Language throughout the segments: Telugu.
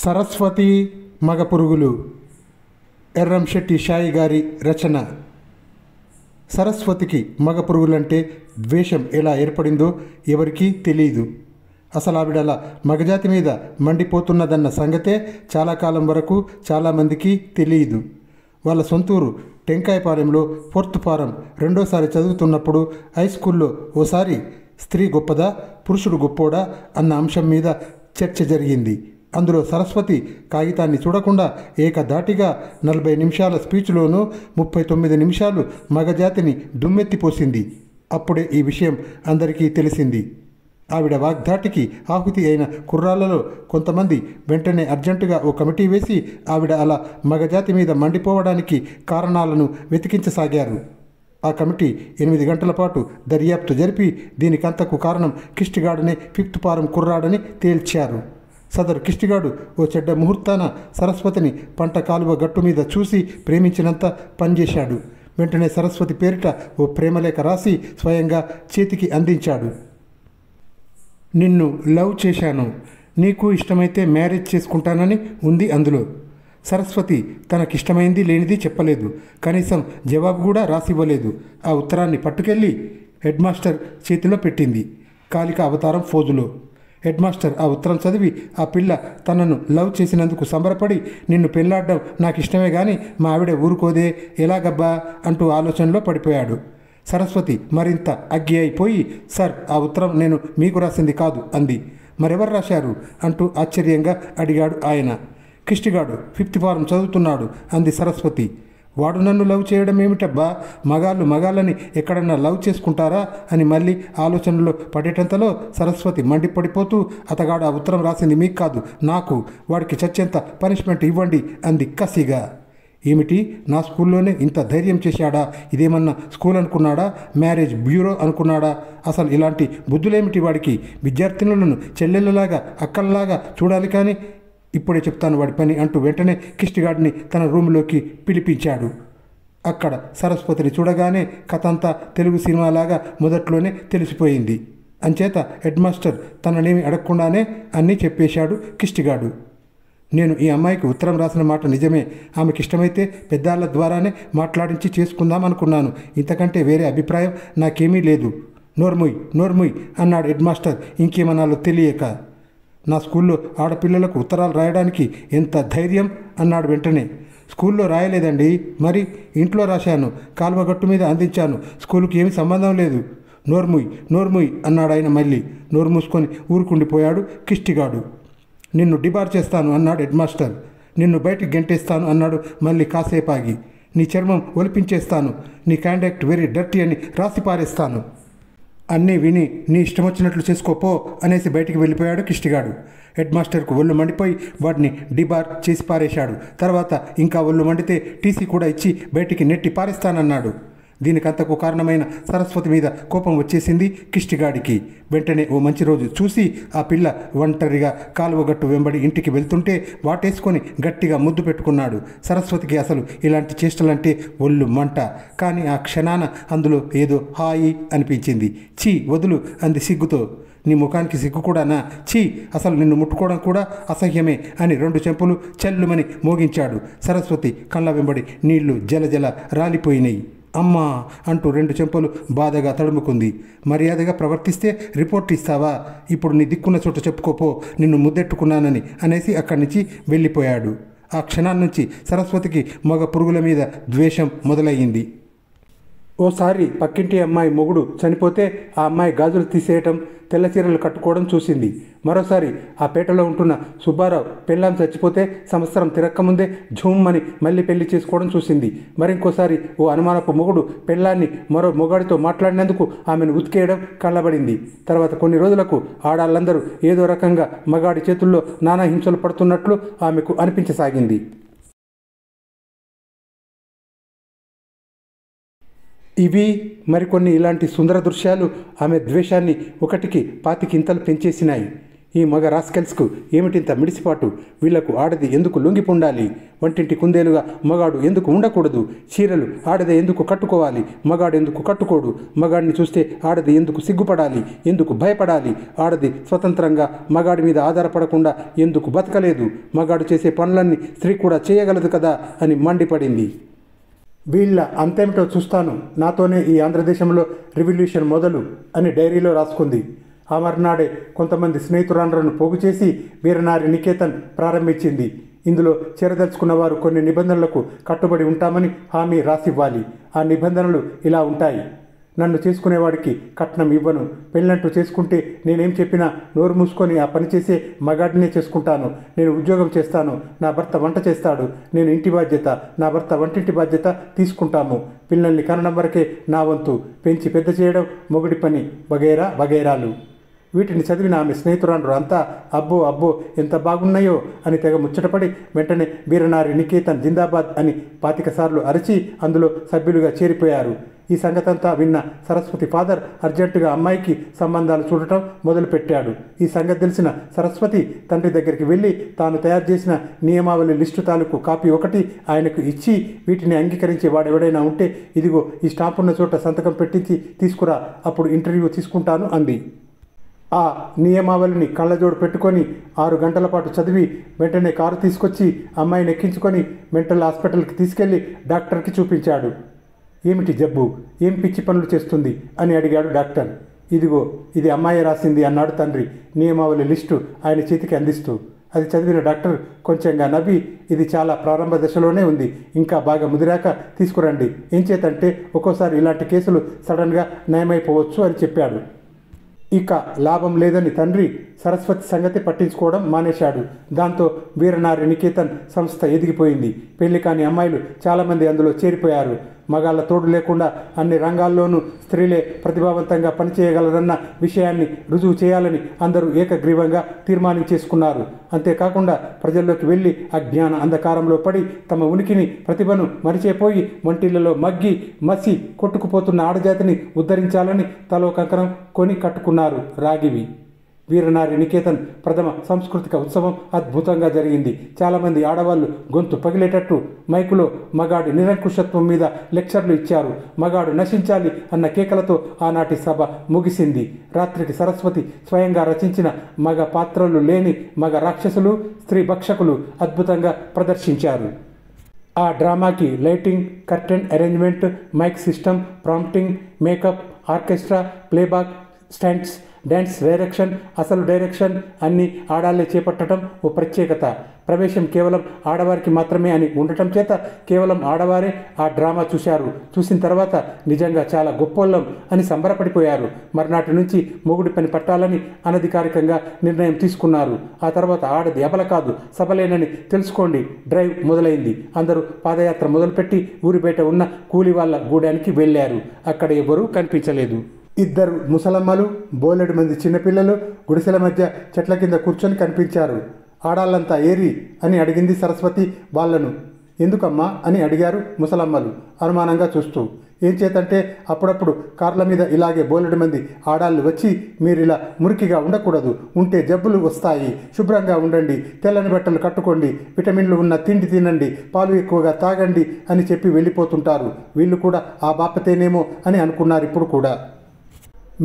సరస్వతి మగపురుగులు ఎర్రంశెట్టి షాయి గారి రచన. సరస్వతికి మగపురుగులంటే ద్వేషం ఎలా ఏర్పడిందో ఎవరికీ తెలియదు. అసలు ఆవిడలా మగజాతి మీద మండిపోతున్నదన్న సంగతే చాలా కాలం వరకు చాలామందికి తెలియదు. వాళ్ళ సొంతూరు టెంకాయపాలెంలో 4th ఫారం రెండోసారి చదువుతున్నప్పుడు హై స్కూల్లో ఓసారి స్త్రీ గొప్పదా పురుషుడు గొప్పోడా అన్న అంశం మీద చర్చ జరిగింది. అందులో సరస్వతి కాగితాన్ని చూడకుండా ఏకధాటిగా 40 నిమిషాల స్పీచ్లోనూ 39 నిమిషాలు మగజాతిని దుమ్మెత్తిపోసింది. అప్పుడే ఈ విషయం అందరికీ తెలిసింది. ఆవిడ వాగ్ధాటికి ఆహుతి అయిన కుర్రాళ్లలో కొంతమంది వెంటనే అర్జెంటుగా ఓ కమిటీ వేసి ఆవిడ అలా మగజాతి మీద మండిపోవడానికి కారణాలను వెతికించసాగారు. ఆ కమిటీ 8 గంటల పాటు దర్యాప్తు జరిపి దీనికంతకు కారణం కిష్టిగాడనే 5th ఫారం కుర్రాడని తేల్చారు. సదరు కిష్టిగాడు ఓ చెడ్డ ముహూర్తాన సరస్వతిని పంట కాలువ గట్టు మీద చూసి ప్రేమించినంత పనిచేశాడు. వెంటనే సరస్వతి పేరిట ఓ ప్రేమలేఖ రాసి స్వయంగా చేతికి అందించాడు. నిన్ను లవ్ చేశాను, నీకు ఇష్టమైతే మ్యారేజ్ చేసుకుంటానని ఉంది అందులో. సరస్వతి తనకిష్టమైంది లేనిది చెప్పలేదు, కనీసం జవాబు కూడా రాసివ్వలేదు. ఆ ఉత్తరాన్ని పట్టుకెళ్ళి హెడ్ మాస్టర్ చేతిలో పెట్టింది. కాళిక అవతారం ఫోజులో. హెడ్ మాస్టర్ ఆ ఉత్తరం చదివి ఆ పిల్ల తనను లవ్ చేసినందుకు సంబరపడి, నిన్ను పెళ్లాడడం నాకు ఇష్టమే కానీ మా ఆవిడ ఊరుకోదే ఎలాగబ్బా అంటూ ఆలోచనలో పడిపోయాడు. సరస్వతి మరింత అగ్గి అయిపోయి, సార్ ఆ ఉత్తరం నేను మీకు రాసింది కాదు అంది. మరెవరు రాశారు అంటూ ఆశ్చర్యంగా అడిగాడు ఆయన. కిష్టిగాడు 5th ఫారం చదువుతున్నాడు అంది సరస్వతి. వాడు నన్ను లవ్ చేయడం ఏమిటబ్బా, మగాళ్ళని ఎక్కడన్నా లవ్ చేసుకుంటారా అని మళ్ళీ ఆలోచనలో పడేటంతలో సరస్వతి మండిపడిపోతూ, అతగాడు ఆ ఉత్తరం రాసింది మీకు కాదు నాకు, వాడికి చచ్చేంత పనిష్మెంట్ ఇవ్వండి అంది కసిగా. ఏమిటి, నా స్కూల్లోనే ఇంత ధైర్యం చేశాడా? ఇదేమన్నా స్కూల్ అనుకున్నాడా? మ్యారేజ్ బ్యూరో అనుకున్నాడా? అసలు ఇలాంటి బుద్ధులేమిటి వాడికి? విద్యార్థినులను చెల్లెళ్ళలాగా అక్కల్లాగా చూడాలి కానీ. ఇప్పుడే చెప్తాను వాడి పని అంటూ వెంటనే కిష్టిగాడిని తన రూములోకి పిలిపించాడు. అక్కడ సరస్వతిని చూడగానే కథంతా తెలుగు సినిమాలాగా మొదట్లోనే తెలిసిపోయింది. అంచేత హెడ్ మాస్టర్ తననేమి అడగకుండానే అన్నీ చెప్పేశాడు కిష్టిగాడు. నేను ఈ అమ్మాయికి ఉత్తరం రాసిన మాట నిజమే. ఆమెకి ఇష్టమైతే పెద్దాళ్ళ ద్వారానే మాట్లాడించి చేసుకుందాం అనుకున్నాను. ఇంతకంటే వేరే అభిప్రాయం నాకేమీ లేదు. నోర్ముయ్ అన్నాడు హెడ్ మాస్టర్ ఇంకేమనాలో తెలియక. నా స్కూల్లో ఆడపిల్లలకు ఉత్తరాలు రాయడానికి ఎంత ధైర్యం అన్నాడు వెంటనే. స్కూల్లో రాయలేదండి, మరి ఇంట్లో రాశాను, కాలువగట్టు మీద అందించాను, స్కూలుకి ఏమీ సంబంధం లేదు. నోర్ముయ్ అన్నాడు ఆయన మళ్ళీ. నోరు మూసుకొని ఊరుకుండిపోయాడు కిష్టిగాడు. నిన్ను డిబార్ చేస్తాను అన్నాడు హెడ్ మాస్టర్. నిన్ను బయటికి గెంటేస్తాను అన్నాడు మళ్ళీ కాసేపాగి. నీ చర్మం ఒలిపించేస్తాను, నీ కాండాక్ట్ వెరీ డర్టీ అని రాసి పారేస్తాను. అన్నీ విని నీ ఇష్టం వచ్చినట్లు చేసుకోపో అనేసి బయటికి వెళ్ళిపోయాడు కిష్టిగాడు. హెడ్ మాస్టర్కు ఒళ్ళు మండిపోయి వాడిని డిబార్ చేసి పారేశాడు. తర్వాత ఇంకా ఒళ్ళు మండితే టీసీ కూడా ఇచ్చి బయటికి నెట్టి పారేస్తానన్నాడు. దీనికంతకు కారణమైన సరస్వతి మీద కోపం వచ్చేసింది కిష్టిగాడికి. వెంటనే ఓ మంచి రోజు చూసి ఆ పిల్ల ఒంటరిగా కాలువగట్టు వెంబడి ఇంటికి వెళ్తుంటే వాటేసుకొని గట్టిగా ముద్దు పెట్టుకున్నాడు. సరస్వతికి అసలు ఇలాంటి చేష్టలంటే ఒళ్ళు మంట. కానీ ఆ క్షణాన అందులో ఏదో హాయి అనిపించింది. చీ వదులు అంది సిగ్గుతో. నీ ముఖానికి సిగ్గు కూడానా? చీ, అసలు నిన్ను ముట్టుకోవడం కూడా అసహ్యమే అని 2 చెంపులు చల్లుమని మోగించాడు. సరస్వతి కళ్ళ వెంబడి నీళ్లు జలజల రాలిపోయినాయి. అమ్మా అంటూ 2 చెంపలు బాధగా తడుముకుంది. మర్యాదగా ప్రవర్తిస్తే రిపోర్ట్ ఇస్తావా? ఇప్పుడు నీ దిక్కున్న చోట చెప్పుకోపో, నిన్ను ముద్దెట్టుకున్నానని అనేసి అక్కడి నుంచి వెళ్ళిపోయాడు. ఆ క్షణాన్నించి సరస్వతికి మగ పురుగుల మీద ద్వేషం మొదలయ్యింది. ఓసారి పక్కింటి అమ్మాయి మొగుడు చనిపోతే ఆ అమ్మాయి గాజులు తీసేయటం, తెల్ల చీరలు కట్టుకోవడం చూసింది. మరోసారి ఆ పేటలో ఉంటున్న సుబ్బారావు పెళ్ళాం చచ్చిపోతే సంవత్సరం తిరక్కముందే ఝూమ్మని మళ్ళీ పెళ్లి చేసుకోవడం చూసింది. మరింకోసారి ఓ అనుమానపు మొగుడు పెళ్ళాన్ని మరో మొగాడితో మాట్లాడినందుకు ఆమెను ఉతికేయడం కళ్ళబడింది. తర్వాత కొన్ని రోజులకు ఆడాళ్ళందరూ ఏదో రకంగా మగాడి చేతుల్లో నానా హింసలు పడుతున్నట్లు ఆమెకు అనిపించసాగింది. ఇవి మరికొన్ని ఇలాంటి సుందర దృశ్యాలు ఆమె ద్వేషాన్ని 1కి 25 ఇంతలు పెంచేసినాయి. ఈ మగ రాస్కెల్స్కు ఏమిటింత మిడిసిపాటు? వీళ్లకు ఆడది ఎందుకు లొంగిపుండాలి? వంటింటి కుందేలుగా మగాడు ఎందుకు ఉండకూడదు? చీరలు ఆడది ఎందుకు కట్టుకోవాలి? మగాడు ఎందుకు కట్టుకోడు? మగాడిని చూస్తే ఆడది ఎందుకు సిగ్గుపడాలి? ఎందుకు భయపడాలి? ఆడది స్వతంత్రంగా మగాడి మీద ఆధారపడకుండా ఎందుకు బతకలేదు? మగాడు చేసే పనులన్నీ స్త్రీ కూడా చేయగలదు కదా అని మండిపడింది. వీళ్ళ అంతేమిటో చూస్తాను, నాతోనే ఈ ఆంధ్రదేశంలో రివల్యూషన్ మొదలు అని డైరీలో రాసుకుంది. ఆ మర్నాడే కొంతమంది స్నేహితురాండ్రను పోగు చేసి వీరనారి నికేతన్ ప్రారంభించింది. ఇందులో చేరదలుచుకున్న వారు కొన్ని నిబంధనలకు కట్టుబడి ఉంటామని హామీ రాసివ్వాలి. ఆ నిబంధనలు ఇలా ఉంటాయి: నన్ను చేసుకునేవాడికి కట్నం ఇవ్వను. పెళ్ళంటూ చేసుకుంటే నేనేం చెప్పినా నోరు మూసుకొని ఆ పని చేసే మగాడినే చేసుకుంటాను. నేను ఉద్యోగం చేస్తాను, నా భర్త వంట చేస్తాడు. నేను ఇంటి బాధ్యత, నా భర్త వంటింటి బాధ్యత తీసుకుంటాము. పిల్లల్ని కనడం వరకే నా వంతు, పెంచి పెద్ద చేయడం మొగుడి పని, వగైరా వగైరాలు. వీటిని చదివిన ఆమె స్నేహితురాండ్రు అంతా అబ్బో అబ్బో ఎంత బాగున్నాయో అని తెగ ముచ్చటపడి వెంటనే వీరనారి నికేతన్ జిందాబాద్ అని 25 సార్లు అరిచి అందులో సభ్యులుగా చేరిపోయారు. ఈ సంగతంతా విన్న సరస్వతి ఫాదర్ అర్జెంటుగా అమ్మాయికి సంబంధాలు చూడటం మొదలుపెట్టాడు. ఈ సంగతి తెలిసిన సరస్వతి తండ్రి దగ్గరికి వెళ్ళి తాను తయారు చేసిన నియమావళి లిస్టు తాలూకు కాపీ ఒకటి ఆయనకు ఇచ్చి, వీటిని అంగీకరించే వాడెవడైనా ఉంటే ఇదిగో ఈ స్టాంపున్న చోట సంతకం పెట్టించి తీసుకురా, అప్పుడు ఇంటర్వ్యూ తీసుకుంటాను అంది. ఆ నియమావళిని కళ్ళజోడు పెట్టుకొని 6 గంటల పాటు చదివి వెంటనే కారు తీసుకొచ్చి అమ్మాయిని ఎక్కించుకొని మెంటల్ హాస్పిటల్కి తీసుకెళ్లి డాక్టర్కి చూపించాడు. ఏమిటి జబ్బు, ఏం పిచ్చి పనులు చేస్తుంది అని అడిగాడు డాక్టర్. ఇదిగో ఇది అమ్మాయి రాసింది అన్నాడు తండ్రి నియమావళి లిస్టు ఆయన చేతికి అందిస్తూ. అది చదివిన డాక్టర్ కొంచెంగా నవ్వి, ఇది చాలా ప్రారంభ దశలోనే ఉంది, ఇంకా బాగా ముదిరాక తీసుకురండి. ఏం చేతంటే ఒక్కోసారి ఇలాంటి కేసులు సడన్గా నయమైపోవచ్చు అని చెప్పాడు. ఇక లాభం లేదని తండ్రి సరస్వతి సంగతి పట్టించుకోవడం మానేశాడు. దాంతో వీరనారి నికేతన్ సంస్థ ఎదిగిపోయింది. పెళ్లి కాని అమ్మాయిలు చాలామంది అందులో చేరిపోయారు. మగాళ్ళ తోడు లేకుండా అన్ని రంగాల్లోనూ స్త్రీలే ప్రతిభావంతంగా పనిచేయగలరన్న విషయాన్ని రుజువు చేయాలని అందరూ ఏకగ్రీవంగా తీర్మానించేసుకున్నారు. అంతేకాకుండా ప్రజల్లోకి వెళ్ళి అజ్ఞాన అంధకారంలో పడి తమ ఉనికిని ప్రతిభను మరిచేపోయి వంటిళ్లలో మగ్గి మసి కొట్టుకుపోతున్న ఆడజాతిని ఉద్ధరించాలని తలో కంకణం కొని కట్టుకున్నారు రాగివి. వీరనారి నికేతన్ ప్రథమ సాంస్కృతిక ఉత్సవం అద్భుతంగా జరిగింది. చాలామంది ఆడవాళ్లు గొంతు పగిలేటట్టు మైకులో మగాడి నిరంకుశత్వం మీద లెక్చర్లు ఇచ్చారు. మగాడు నశించాలి అన్న కేకలతో ఆనాటి సభ ముగిసింది. రాత్రికి సరస్వతి స్వయంగా రచించిన మగ పాత్రలు లేని మగ రాక్షసులు, స్త్రీ భక్షకులు అద్భుతంగా ప్రదర్శించారు. ఆ డ్రామాకి lighting, curtain arrangement, mic system, prompting, makeup, orchestra, playback, stunts, dance direction, అసలు డైరెక్షన్ అన్నీ ఆడాళ్లే చేపట్టడం ఓ ప్రత్యేకత. ప్రవేశం కేవలం ఆడవారికి మాత్రమే అని ఉండటం చేత కేవలం ఆడవారే ఆ డ్రామా చూశారు. చూసిన తర్వాత నిజంగా చాలా గొప్పోళ్ళం అని సంబరపడిపోయారు. మర్నాటి నుంచి మొగుడి పని పట్టాలని అనధికారికంగా నిర్ణయం తీసుకున్నారు. ఆ తర్వాత ఆడది అబల కాదు, సబలేనని తెలుసుకోండి డ్రైవ్ మొదలైంది. అందరూ పాదయాత్ర మొదలుపెట్టి ఊరి బయట ఉన్న కూలి వాళ్ళ గూడానికి వెళ్ళారు. అక్కడ ఎవరూ కనిపించలేదు. 2 ముసలమ్మలు, బోలెడు మంది చిన్నపిల్లలు గుడిసెల మధ్య చెట్ల కింద కూర్చొని కనిపించారు. ఆడాళ్ళంతా ఏరి అని అడిగింది సరస్వతి వాళ్లను. ఎందుకమ్మా అని అడిగారు ముసలమ్మలు అనుమానంగా చూస్తూ. ఏం చేతంటే అప్పుడప్పుడు కార్ల మీద ఇలాగే బోలెడు మంది ఆడాళ్ళు వచ్చి, మీరిలా మురికిగా ఉండకూడదు, ఉంటే జబ్బులు వస్తాయి, శుభ్రంగా ఉండండి, తెల్లని బట్టలు కట్టుకోండి, విటమిన్లు ఉన్న తిండి తినండి, పాలు ఎక్కువగా తాగండి అని చెప్పి వెళ్ళిపోతుంటారు. వీళ్ళు కూడా ఆ బాపతేనేమో అని అనుకున్నారు. ఇప్పుడు కూడా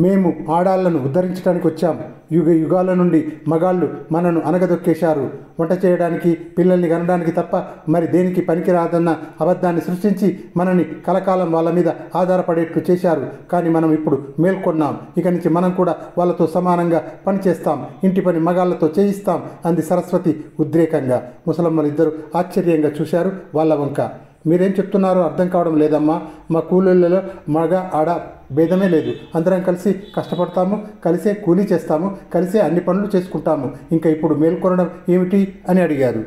మేము ఆడాళ్లను ఉద్ధరించడానికి వచ్చాం. యుగ యుగాల నుండి మగాళ్ళు మనను అనగదొక్కేశారు. వంట చేయడానికి, పిల్లల్ని కనడానికి తప్ప మరి దేనికి పనికిరాదన్న అబద్ధాన్ని సృష్టించి మనని కలకాలం వాళ్ళ మీద ఆధారపడేట్లు చేశారు. కానీ మనం ఇప్పుడు మేల్కొన్నాం. ఇక నుంచి మనం కూడా వాళ్ళతో సమానంగా పనిచేస్తాం, ఇంటి పని మగాళ్లతో చేయిస్తాం అంది సరస్వతి ఉద్రేకంగా. ముసలమ్మలిద్దరూ ఆశ్చర్యంగా చూశారు వాళ్ళ వంక. మీరేం చెప్తున్నారో అర్థం కావడం లేదమ్మా. మా కూలీలలో మగ ఆడ భేదమే లేదు. అందరం కలిసి కష్టపడతాము, కలిసే కూలీ చేస్తాము, కలిసే అన్ని పనులు చేసుకుంటాము. ఇంకా ఇప్పుడు మేల్కొనడం ఏమిటి అని అడిగారు.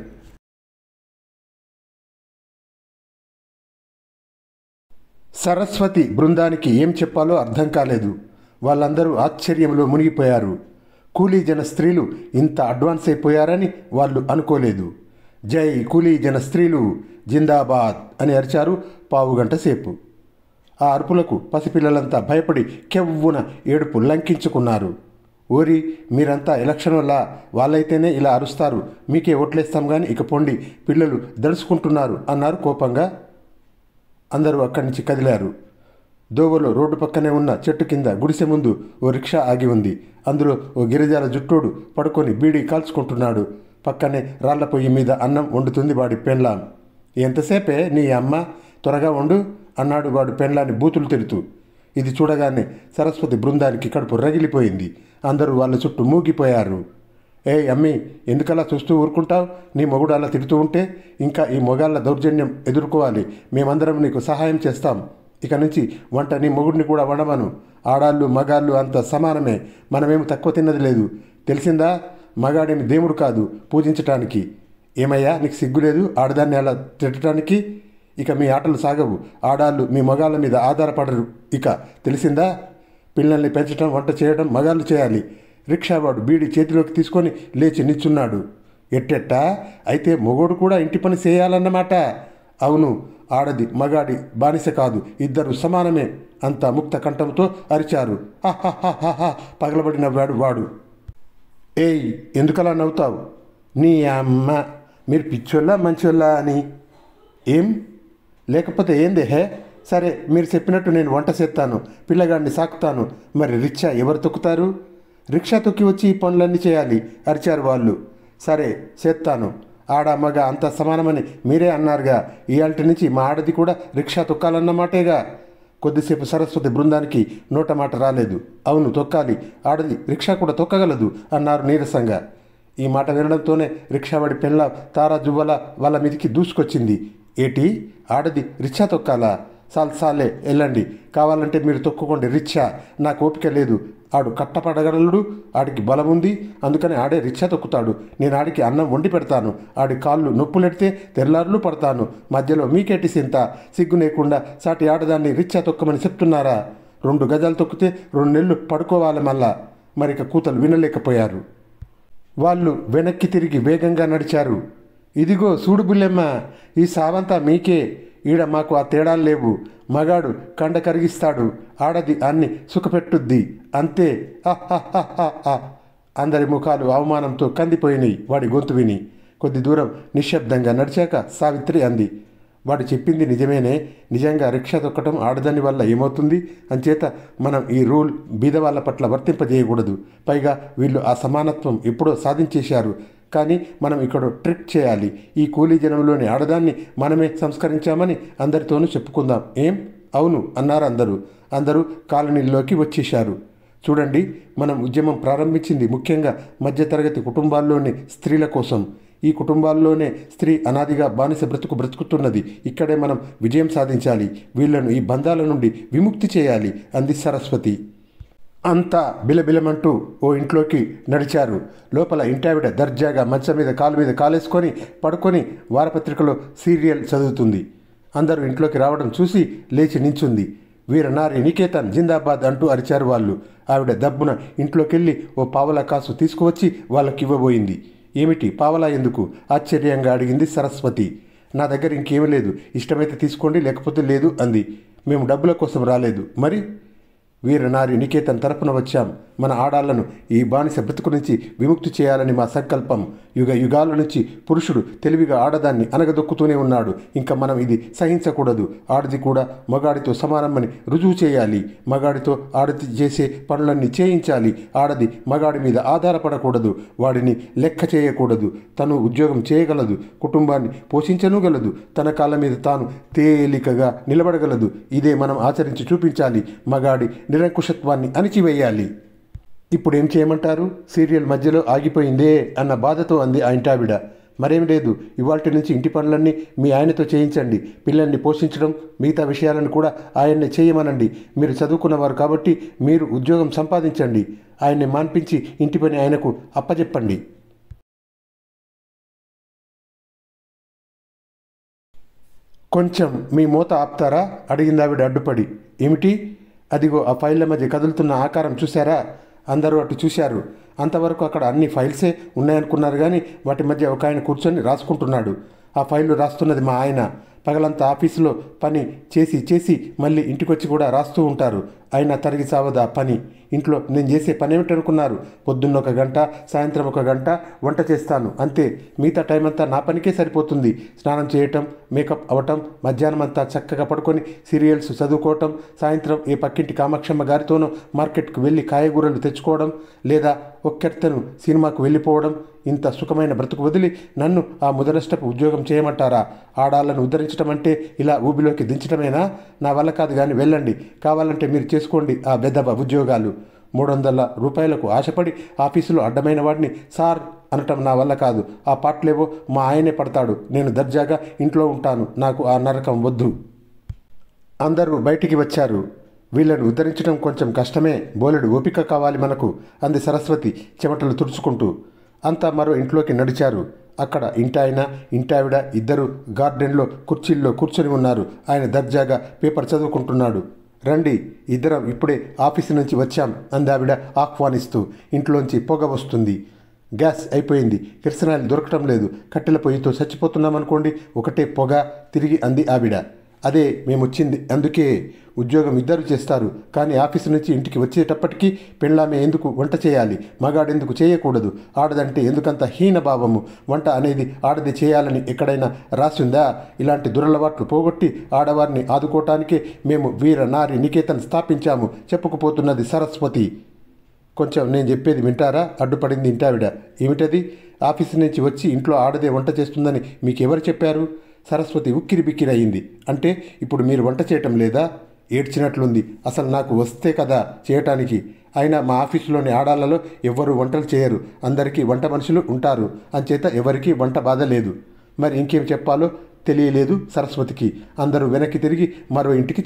సరస్వతి బృందానికి ఏం చెప్పాలో అర్థం కాలేదు. వాళ్ళందరూ ఆశ్చర్యంలో మునిగిపోయారు. కూలీ జన స్త్రీలు ఇంత అడ్వాన్స్ అయిపోయారని వాళ్ళు అనుకోలేదు. జై కూలీ జన స్త్రీలు జిందాబాద్ అని అరిచారు 15 గంట సేపు. ఆ అరుపులకు పసిపిల్లలంతా భయపడి కెవ్వున ఏడుపు లంకించుకున్నారు. ఓరి మీరంతా ఎలక్షన్ వల్ల వాళ్ళైతేనే ఇలా అరుస్తారు, మీకే ఓట్లేస్తాం కానీ ఇక పొండి, పిల్లలు దడుచుకుంటున్నారు అన్నారు కోపంగా. అందరూ అక్కడి నుంచి కదిలారు. దోవలో రోడ్డు పక్కనే ఉన్న చెట్టు కింద గుడిసె ముందు ఓ రిక్షా ఆగి ఉంది. అందులో ఓ గిరిజాల జుట్టోడు పడుకొని బీడీ కాల్చుకుంటున్నాడు. పక్కనే రాళ్ల పొయ్యి మీద అన్నం వండుతుంది వాడి పెండ్లాం. ఎంతసేపే నీ అమ్మ, త్వరగా వండు అన్నాడు వాడు పెండ్లాన్ని బూతులు తిడుతూ. ఇది చూడగానే సరస్వతి బృందానికి కడుపు రగిలిపోయింది. అందరూ వాళ్ళ చుట్టూ మూగిపోయారు. ఏయ్ అమ్మి, ఎందుకలా చూస్తూ ఊరుకుంటావు? నీ మొగుడు అలా తిడుతూ ఉంటే ఇంకా ఈ మొగాళ్ళ దౌర్జన్యం ఎదుర్కోవాలి. మేమందరం నీకు సహాయం చేస్తాం. ఇక నుంచి వంట నీ మొగుడిని కూడా వండమను. ఆడాళ్ళు మగాళ్ళు అంత సమానమే, మనమేమి తక్కువ తిన్నది లేదు. తెలిసిందా? మగాడేమి దేవుడు కాదు పూజించటానికి. ఏమయ్యా, నీకు సిగ్గులేదు ఆడదాన్ని అలా తిట్టడానికి? ఇక మీ ఆటలు సాగవు. ఆడాళ్ళు మీ మగాళ్ళ మీద ఆధారపడరు. ఇక తెలిసిందా? పిల్లల్ని పెంచడం, వంట చేయడం మగాళ్ళు చేయాలి. రిక్షావాడు బీడి చేతిలోకి తీసుకొని లేచి నిల్చున్నాడు. ఎట్టెట్టా? అయితే మొగోడు కూడా ఇంటి పని చేయాలన్నమాట? అవును, ఆడది మగాడి బానిస కాదు, ఇద్దరు సమానమే అంత ముక్త కంఠంతో అరిచారు. హహహహహ పగలబడిన వాడు. ఏయ్, ఎందుకలా నవ్వుతావు? నీ అమ్మ, మీరు పిచ్చోళ్ళా మంచోళ్ళా అని? ఏం లేకపోతే ఏందే హే? సరే, మీరు చెప్పినట్టు నేను వంట చేస్తాను, పిల్లగాడిని సాకుతాను. మరి రిక్షా ఎవరు తొక్కుతారు? రిక్షా తొక్కి వచ్చి ఈ పనులన్నీ చేయాలి అరిచారు వాళ్ళు. సరే చేస్తాను. ఆడ మగ అంత సమానమని మీరే అన్నారుగా. ఇయాల్టి నుంచి మా ఆడది కూడా రిక్షా తొక్కాలన్నమాటేగా. కొద్దిసేపు సరస్వతి బృందానికి నోట మాట రాలేదు. అవును, తొక్కాలి, ఆడది రిక్షా కూడా తొక్కగలదు అన్నారు నీరసంగా. ఈ మాట వినడంతోనే రిక్షావాడి పెళ్ళ తారా జువ్వల వాళ్ళ మీదికి దూసుకొచ్చింది. ఏటి, ఆడది రిక్షా తొక్కాలా? సాలే వెళ్ళండి, కావాలంటే మీరు తొక్కుకోండి రిక్షా, నాకు ఓపిక లేదు. ఆడు కట్టపడగలడు, ఆడికి బలం ఉంది, అందుకని ఆడే రిక్షా తొక్కుతాడు. నేను ఆడికి అన్నం వండి పెడతాను, ఆడి కాళ్ళు నొప్పులెడితే తెల్లారులు పడతాను. మధ్యలో మీకేటి సింత? సిగ్గు లేకుండా సాటి ఆడదాన్ని రిక్షా తొక్కమని చెప్తున్నారా? 2 గజాలు తొక్కితే 2 నెలలు పడుకోవాలి మళ్ళా. మరిక కూతలు వినలేకపోయారు. వాళ్ళు వెనక్కి తిరిగి వేగంగా నడిచారు. ఇదిగో చూడు బుల్లెమ్మ, ఈ సావంతా మీకే. ఈడ మాకు ఆ తేడాలు లేవు. మగాడు కండ కరిగిస్తాడు, ఆడది అన్ని సుఖపెట్టుద్ది, అంతే. అందరి ముఖాలు అవమానంతో కందిపోయినాయి వాడి గొంతు విని. కొద్ది దూరం నిశ్శబ్దంగా నడిచాక సావిత్రి అంది, వాడు చెప్పింది నిజమేనే. నిజంగా రిక్షా తొక్కటం ఆడదాని వల్ల ఏమవుతుంది? అంచేత మనం ఈ రూల్ బీదవాళ్ళ పట్ల వర్తింపజేయకూడదు. పైగా వీళ్ళు ఆ సమానత్వం ఎప్పుడో సాధించేశారు. కానీ మనం ఇక్కడ ట్రిక్ చేయాలి. ఈ కూలీ జనంలోని ఆడదాన్ని మనమే సంస్కరించామని అందరితోనూ చెప్పుకుందాం. ఏం? అవును అన్నారు అందరూ. అందరూ కాలనీల్లోకి వచ్చేశారు. చూడండి, మనం ఉద్యమం ప్రారంభించింది ముఖ్యంగా మధ్యతరగతి కుటుంబాల్లోని స్త్రీల కోసం. ఈ కుటుంబాల్లోనే స్త్రీ అనాదిగా బానిస బ్రతుకుతున్నది. ఇక్కడే మనం విజయం సాధించాలి. వీళ్లను ఈ బంధాల నుండి విముక్తి చేయాలి అంది సరస్వతి. అంతా బిలబిలమంటూ ఓ ఇంట్లోకి నడిచారు. లోపల ఇంటావిడ దర్జాగా మంచం మీద కాలు మీద కాలేసుకొని పడుకొని వారపత్రికలో సీరియల్ చదువుతుంది. అందరూ ఇంట్లోకి రావడం చూసి లేచి నించుంది. వీరనారి నికేతన్ జిందాబాద్ అంటూ అరిచారు వాళ్ళు. ఆవిడ దబ్బున ఇంట్లోకెళ్ళి ఓ పావలా కాసు తీసుకువచ్చి వాళ్ళకి ఇవ్వబోయింది. ఏమిటి పావలా ఎందుకు? ఆశ్చర్యంగా అడిగింది సరస్వతి. నా దగ్గర ఇంకేమీ లేదు, ఇష్టమైతే తీసుకోండి, లేకపోతే లేదు అంది. మేము డబ్బుల కోసం రాలేదు. మరి? వీరనారి నికేతన్ తరపున వచ్చాం. మన ఆడాళ్లను ఈ బానిస బ్రతుకు నుంచి విముక్తి చేయాలని మా సంకల్పం. యుగ యుగాల నుంచి పురుషుడు తెలివిగా ఆడదాన్ని అనగదొక్కుతూనే ఉన్నాడు. ఇంకా మనం ఇది సహించకూడదు. ఆడది కూడా మగాడితో సమానమని రుజువు చేయాలి. మగాడితో ఆడది చేసే పనులన్నీ చేయించాలి. ఆడది మగాడి మీద ఆధారపడకూడదు, వాడిని లెక్క చేయకూడదు. తను ఉద్యోగం చేయగలదు, కుటుంబాన్ని పోషించనుగలదు, తన కాళ్ళ మీద తాను తేలికగా నిలబడగలదు. ఇదే మనం ఆచరించి చూపించాలి. మగాడి నిరంకుశత్వాన్ని అణిచివేయాలి. ఇప్పుడేం చేయమంటారు? సీరియల్ మధ్యలో ఆగిపోయిందే అన్న బాధతో అంది ఆ ఇంటావిడ. మరేం లేదు, ఇవాల్టి నుంచి ఇంటి పనులన్నీ మీ ఆయనతో చేయించండి. పిల్లల్ని పోషించడం, మిగతా విషయాలను కూడా ఆయన్నే చేయమనండి. మీరు చదువుకున్నవారు కాబట్టి మీరు ఉద్యోగం సంపాదించండి. ఆయన్ని మాన్పించి ఇంటి పని ఆయనకు అప్పచెప్పండి. కొంచెం మీ మూత ఆపుతారా అడిగింది ఆవిడ అడ్డుపడి. ఏమిటి? అదిగో ఆ ఫైళ్ళ మధ్య కదులుతున్న ఆకారం చూశారా? అందరూ అటు చూశారు. అంతవరకు అక్కడ అన్ని ఫైల్సే ఉన్నాయనుకున్నారు కానీ వాటి మధ్య ఒక ఆయన కూర్చొని రాసుకుంటున్నాడు. ఆ ఫైళ్ళు రాస్తున్నది మా ఆయన. పగలంతా ఆఫీసులో పని చేసి మళ్ళీ ఇంటికొచ్చి కూడా రాస్తూ ఉంటారు. అయినా తరిగి చావదా పని. ఇంట్లో నేను చేసే పని ఏమిటనుకున్నారు? పొద్దున్న 1 గంట, సాయంత్రం 1 గంట వంట చేస్తాను అంతే. మిగతా టైం అంతా నా పనికే సరిపోతుంది. స్నానం చేయటం, మేకప్ అవ్వటం, మధ్యాహ్నం అంతా చక్కగా పడుకొని సీరియల్స్ చదువుకోవటం, సాయంత్రం ఏ పక్కింటి కామాక్షమ్మ గారితోనో మార్కెట్కు వెళ్ళి కాయగూరలు తెచ్చుకోవడం, లేదా ఒక్కెర్తను సినిమాకు వెళ్ళిపోవడం. ఇంత సుఖమైన బ్రతుకు వదిలి నన్ను ఆ ముదనష్టపు ఉద్యోగం చేయమంటారా? ఆడాలను ఉద్ధరించడం అంటే ఇలా ఊబిలోకి దించడమేనా? నా వల్ల కాదు, కానీ వెళ్ళండి. కావాలంటే మీరు చేసుకోండి ఆ బెదవ ఉద్యోగాలు. 300 రూపాయలకు ఆశపడి ఆఫీసులో అడ్డమైన వాడిని సార్ అనటం నా వల్ల కాదు. ఆ పాటలేవో మా ఆయనే పడతాడు. నేను దర్జాగా ఇంట్లో ఉంటాను. నాకు ఆ నరకం వద్దు. అందరూ బయటికి వచ్చారు. వీళ్ళను ఉద్ధరించడం కొంచెం కష్టమే, బోలెడు ఓపిక కావాలి మనకు అంది సరస్వతి చెమటలు తుడుచుకుంటూ. అంతా మరో ఇంట్లోకి నడిచారు. అక్కడ ఇంటాయన ఇంటావిడ ఇద్దరు గార్డెన్లో కుర్చీల్లో కూర్చొని ఉన్నారు. ఆయన దర్జాగా పేపర్ చదువుకుంటున్నాడు. రండి, ఇద్దరం ఇప్పుడే ఆఫీసు నుంచి వచ్చాం అందావిడ ఆహ్వానిస్తూ. ఇంట్లోంచి పొగ వస్తుంది. గ్యాస్ అయిపోయింది, కిరసనాయిలు దొరకటం లేదు, కట్టెల పొయ్యితో చచ్చిపోతున్నామనుకోండి, ఒకటే పొగ తిరిగి అంది ఆవిడ. అదే మేమొచ్చింది అందుకే. ఉద్యోగం ఇద్దరు చేస్తారు, కానీ ఆఫీసు నుంచి ఇంటికి వచ్చేటప్పటికీ పెళ్ళామే ఎందుకు వంట చేయాలి, మగాడెందుకు చేయకూడదు, ఆడదంటే ఎందుకంత హీనభావము, వంట అనేది ఆడది చేయాలని ఎక్కడైనా రాసిందా? ఇలాంటి దురలవాట్లు పోగొట్టి ఆడవారిని ఆదుకోవటానికే మేము వీర నారి నికేతన్ స్థాపించాము చెప్పుకుపోతున్నది సరస్వతి. కొంచెం నేను చెప్పేది వింటారా? అడ్డుపడింది ఇంటావిడ. ఏమిటది? ఆఫీసు నుంచి వచ్చి ఇంట్లో ఆడదే వంట చేస్తుందని మీకెవరు చెప్పారు? సరస్వతి ఉక్కిరి బిక్కిరి అయింది. అంటే ఇప్పుడు మీరు వంట చేయటం లేదా? ఏడ్చినట్లుంది. అసలు నాకు వస్తే కదా చేయటానికి. అయినా మా ఆఫీసులోని ఆడాళ్లలో ఎవ్వరూ వంటలు చేయరు, అందరికీ వంట మనుషులు ఉంటారు. అంచేత ఎవరికీ వంట బాధ లేదు. మరి ఇంకేం చెప్పాలో తెలియలేదు సరస్వతికి. అందరూ వెనక్కి తిరిగి మరో ఇంటికి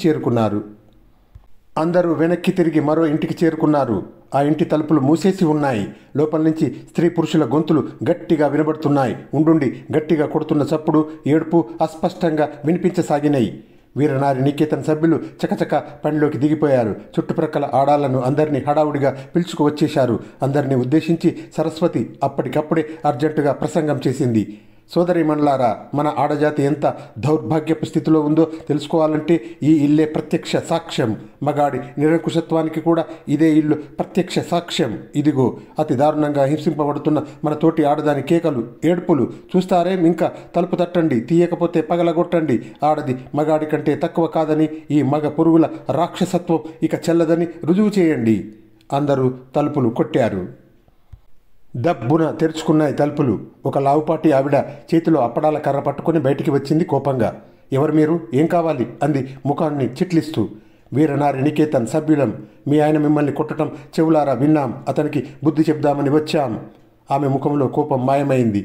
చేరుకున్నారు. ఆ ఇంటి తలుపులు మూసేసి ఉన్నాయి. లోపల నుంచి స్త్రీ పురుషుల గొంతులు గట్టిగా వినబడుతున్నాయి. ఉండుండి గట్టిగా కొడుతున్న చప్పుడు, ఏడుపు అస్పష్టంగా వినిపించసాగినాయి. వీరనారి నికేతన్ సభ్యులు చకచక పనిలోకి దిగిపోయారు. చుట్టుప్రక్కల ఆడాళ్లను అందరినీ హడావుడిగా పిలుచుకువచ్చేశారు. అందరినీ ఉద్దేశించి సరస్వతి అప్పటికప్పుడే అర్జెంటుగా ప్రసంగం చేసింది. సోదరీమణులారా, మన ఆడజాతి ఎంత దౌర్భాగ్యపు స్థితిలో ఉందో తెలుసుకోవాలంటే ఈ ఇల్లే ప్రత్యక్ష సాక్ష్యం. మగాడి నిరంకుశత్వానికి కూడా ఇదే ఇల్లు ప్రత్యక్ష సాక్ష్యం. ఇదిగో అతి దారుణంగా హింసింపబడుతున్న మన తోటి ఆడదాని కేకలు, ఏడుపులు చూస్తారేం? ఇంకా తలుపు తట్టండి, తీయకపోతే పగలగొట్టండి. ఆడది మగాడి కంటే తక్కువ కాదని, ఈ మగ పురుగుల రాక్షసత్వం ఇక చెల్లదని రుజువు చేయండి. అందరూ తలుపులు కొట్టారు. దబ్బున తెరుచుకున్నాయి తలుపులు. ఒక లావుపాటి ఆవిడ చేతిలో అప్పడాల కర్ర పట్టుకుని బయటికి వచ్చింది కోపంగా. ఎవరు మీరు? ఏం కావాలి? అంది ముఖాన్ని చిట్లిస్తూ. వీరనారి నికేతన్ సభ్యులం. మీ ఆయన మిమ్మల్ని కొట్టడం చెవులారా విన్నాం. అతనికి బుద్ధి చెప్దామని వచ్చాం. ఆమె ముఖంలో కోపం మాయమైంది.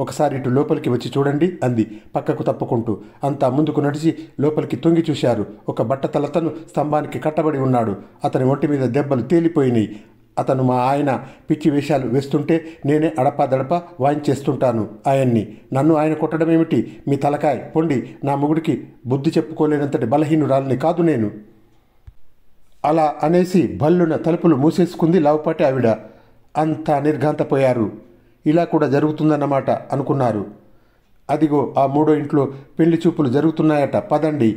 ఒకసారి ఇటు లోపలికి వచ్చి చూడండి అంది పక్కకు తప్పుకుంటూ. అంతా ముందుకు నడిచి లోపలికి తొంగి చూశారు. ఒక బట్టతలతను స్తంభానికి కట్టబడి ఉన్నాడు. అతని ఒంటి మీద దెబ్బలు తేలిపోయినాయి. అతను మా ఆయన పిచ్చి వేషాలు వేస్తుంటే నేనే అడపా వాయించేస్తుంటాను ఆయన్ని. నన్ను ఆయన కొట్టడం ఏమిటి? మీ తలకాయ పొండి. నా మొగుడికి బుద్ధి చెప్పుకోలేనంతటి బలహీనురాలని కాదు నేను. అలా అనేసి భల్లున తలుపులు మూసేసుకుంది లావుపాటి ఆవిడ. అంతా నిర్ఘాంతపోయారు. ఇలా కూడా జరుగుతుందన్నమాట అనుకున్నారు. అదిగో ఆ మూడో ఇంట్లో పెళ్లి చూపులు జరుగుతున్నాయట. పదండి.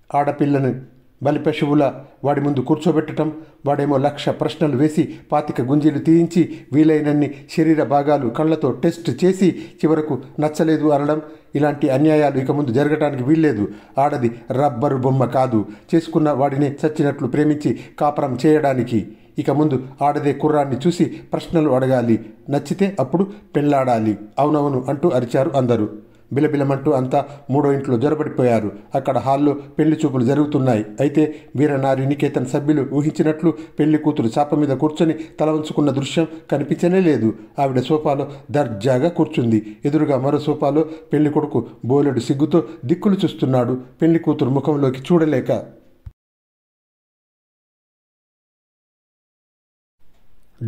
ఆడపిల్లని బలిపశువుల వాడి ముందు కూర్చోబెట్టడం, వాడేమో 1,00,000 ప్రశ్నలు వేసి 25 గుంజీలు తీయించి వీలైనన్ని శరీర భాగాలు కళ్ళతో టెస్ట్ చేసి చివరకు నచ్చలేదు అనడం. ఇలాంటి అన్యాయాలు ఇక ముందు జరగటానికి వీల్లేదు. ఆడది రబ్బరు బొమ్మ కాదు, చేసుకున్న వాడిని చచ్చినట్లు ప్రేమించి కాపురం చేయడానికి. ఇక ముందు ఆడదే కుర్రాన్ని చూసి ప్రశ్నలు అడగాలి, నచ్చితే అప్పుడు పెళ్లాడాలి. అవునవును అంటూ అరిచారు అందరూ. బిలబిలమంటూ అంతా మూడో ఇంట్లో జొరబడిపోయారు. అక్కడ హాల్లో పెళ్లి చూపులు జరుగుతున్నాయి. అయితే వీరనారి నికేతన్ సభ్యులు ఊహించినట్లు పెళ్లి కూతురు చాప మీద కూర్చొని తల వంచుకున్న దృశ్యం కనిపించనే లేదు. ఆవిడ సోఫాలో దర్జాగా కూర్చుంది. ఎదురుగా మరో సోఫాలో పెళ్లి కొడుకు బోలెడు సిగ్గుతో దిక్కులు చూస్తున్నాడు. పెళ్లి కూతురు ముఖంలోకి చూడలేక.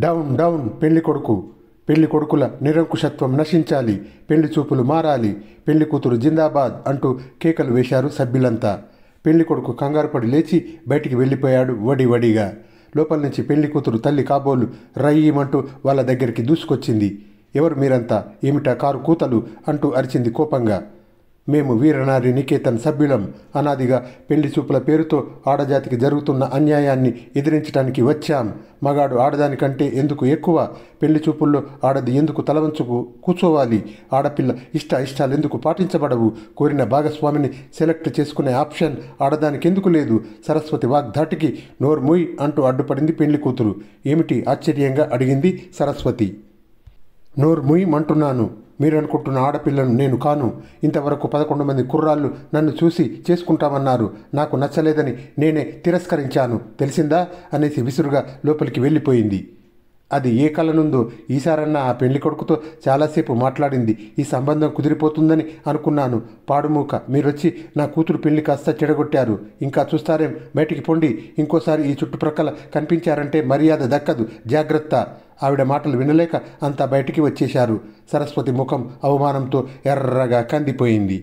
డౌన్ డౌన్ పెళ్లి కొడుకుల నిరంకుశత్వం నశించాలి, పెళ్లి చూపులు మారాలి, పెళ్లి కూతురు జిందాబాద్ అంటూ కేకలు వేశారు సభ్యులంతా. పెళ్లి కొడుకు కంగారుపడి లేచి బయటికి వెళ్ళిపోయాడు వడివడిగా. లోపల నుంచి పెళ్లి కూతురు తల్లి కాబోలు రయ్యమంటూ వాళ్ళ దగ్గరికి దూసుకొచ్చింది. ఎవరు మీరంతా? ఏమిటా కారు కూతలు అంటూ అరిచింది కోపంగా. మేము వీరనారి నికేతన్ సభ్యులం. అనాదిగా పెళ్లి చూపుల పేరుతో ఆడజాతికి జరుగుతున్న అన్యాయాన్ని ఎదిరించడానికి వచ్చాం. మగాడు ఆడదానికంటే ఎందుకు ఎక్కువ? పెళ్లి చూపుల్లో ఆడది ఎందుకు తలవంచుకు కూర్చోవాలి? ఆడపిల్ల ఇష్టాలు ఎందుకు పాటించబడవు? కోరిన భాగస్వామిని సెలెక్ట్ చేసుకునే ఆప్షన్ ఆడదానికి ఎందుకు లేదు? సరస్వతి వాగ్ధాటికి నోర్ముయ్ అంటూ అడ్డుపడింది పెళ్లి కూతురు. ఏమిటి ఆశ్చర్యంగా అడిగింది సరస్వతి. నోర్ముయ్ అంటున్నాను. మీరనుకుంటున్న ఆడపిల్లను నేను కాను. ఇంతవరకు 11 మంది కుర్రాళ్ళు నన్ను చూసి చేసుకుంటామన్నారు. నాకు నచ్చలేదని నేనే తిరస్కరించాను. తెలిసిందా అనేసి విసురుగా లోపలికి వెళ్ళిపోయింది. అది ఏ కలనుందో ఈసారన్నా ఆ పెళ్లి కొడుకుతో చాలాసేపు మాట్లాడింది. ఈ సంబంధం కుదిరిపోతుందని అనుకున్నాను. పాడుమూక మీరొచ్చి నా కూతురు పెళ్లి కాస్త చెడగొట్టారు. ఇంకా చూస్తారేం, బయటికి పొండి. ఇంకోసారి ఈ చుట్టుప్రక్కల కనిపించారంటే మర్యాద దక్కదు, జాగ్రత్త. ఆవిడ మాటలు వినలేక అంతా బయటికి వచ్చేశారు. సరస్వతి ముఖం అవమానంతో ఎర్రగా కందిపోయింది.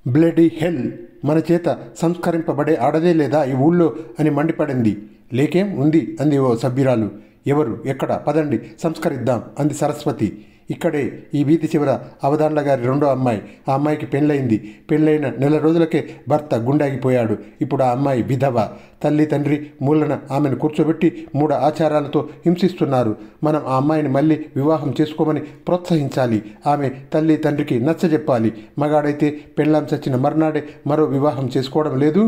బ్లడీ హెల్, మన చేత సంస్కరింపబడే ఆడదే లేదా ఈ ఊళ్ళో అని మండిపడింది. లేకేం ఉంది అంది ఓ సభ్యురాలు. ఎవరు, ఎక్కడ? పదండి సంస్కరిద్దాం అంది సరస్వతి. ఇక్కడే, ఈ వీధి చివర అవధాన్ల గారి రెండో అమ్మాయి. ఆ అమ్మాయికి పెళ్ళయింది. పెళ్ళైన నెల రోజులకే భర్త గుండాగిపోయాడు. ఇప్పుడు ఆ అమ్మాయి విధవ. తల్లి తండ్రి మూలన ఆమెను కూర్చోబెట్టి 3 ఆచారాలతో హింసిస్తున్నారు. మనం ఆ అమ్మాయిని మళ్ళీ వివాహం చేసుకోమని ప్రోత్సహించాలి. ఆమె తల్లి తండ్రికి నచ్చజెప్పాలి. మగాడైతే పెళ్ళాం చచ్చిన మర్నాడే మరో వివాహం చేసుకోవడం లేదు.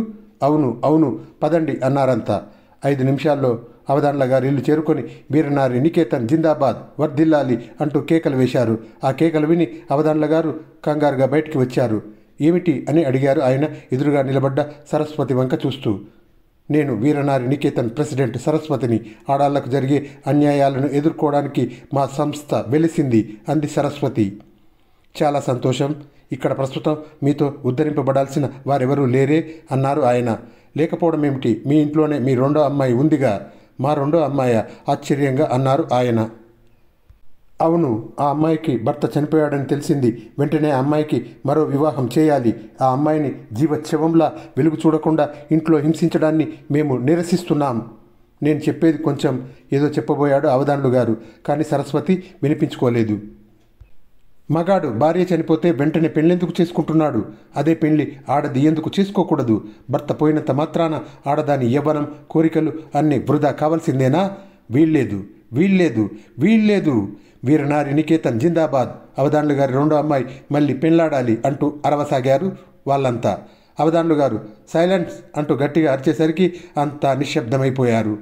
అవును అవును, పదండి అన్నారంతా. 5 నిమిషాల్లో అవధాన్ల గారి ఇల్లు చేరుకొని వీరనారి నికేతన్ జిందాబాద్, వర్ధిల్లాలి అంటూ కేకలు వేశారు. ఆ కేకలు విని అవధాన్ల గారు కంగారుగా బయటికి వచ్చారు. ఏమిటి అని అడిగారు ఆయన ఎదురుగా నిలబడ్డ సరస్వతి వంక చూస్తూ. నేను వీరనారి నికేతన్ ప్రెసిడెంట్ సరస్వతిని. ఆడాళ్లకు జరిగే అన్యాయాలను ఎదుర్కోవడానికి మా సంస్థ వెలిసింది అంది సరస్వతి. చాలా సంతోషం. ఇక్కడ ప్రస్తుతం మీతో ఉద్ధరింపబడాల్సిన వారెవరూ లేరే అన్నారు ఆయన. లేకపోవడం ఏమిటి? మీ ఇంట్లోనే మీ రెండో అమ్మాయి ఉందిగా. మా రెండో అమ్మాయా? ఆశ్చర్యంగా అన్నారు ఆయన. అవును, ఆ అమ్మాయికి భర్త చనిపోయాడని తెలిసింది. వెంటనే ఆ అమ్మాయికి మరో వివాహం చేయాలి. ఆ అమ్మాయిని జీవోత్సవంలా వెలుగు చూడకుండా ఇంట్లో హింసించడాన్ని మేము నిరసిస్తున్నాం. నేను చెప్పేది కొంచెం ఏదో చెప్పబోయాడు అవధాన్లు గారు. కానీ సరస్వతి వినిపించుకోలేదు. మగాడు భార్య చనిపోతే వెంటనే పెళ్ళెందుకు చేసుకుంటున్నాడు? అదే పెళ్లి ఆడది ఎందుకు చేసుకోకూడదు? భర్త పోయినంత మాత్రాన ఆడదాని యవ్వనం, కోరికలు అన్నీ వృధా కావాల్సిందేనా? వీల్లేదు వీల్లేదు వీల్లేదు. వీరనారి నికేతన్ జిందాబాద్, అవధాన్లు గారి రెండో అమ్మాయి మళ్ళీ పెళ్ళాడాలి అంటూ అరవసాగారు వాళ్ళంతా. అవధాన్లు గారు సైలెన్స్ అంటూ గట్టిగా అరిచేసరికి అంతా నిశ్శబ్దమైపోయారు.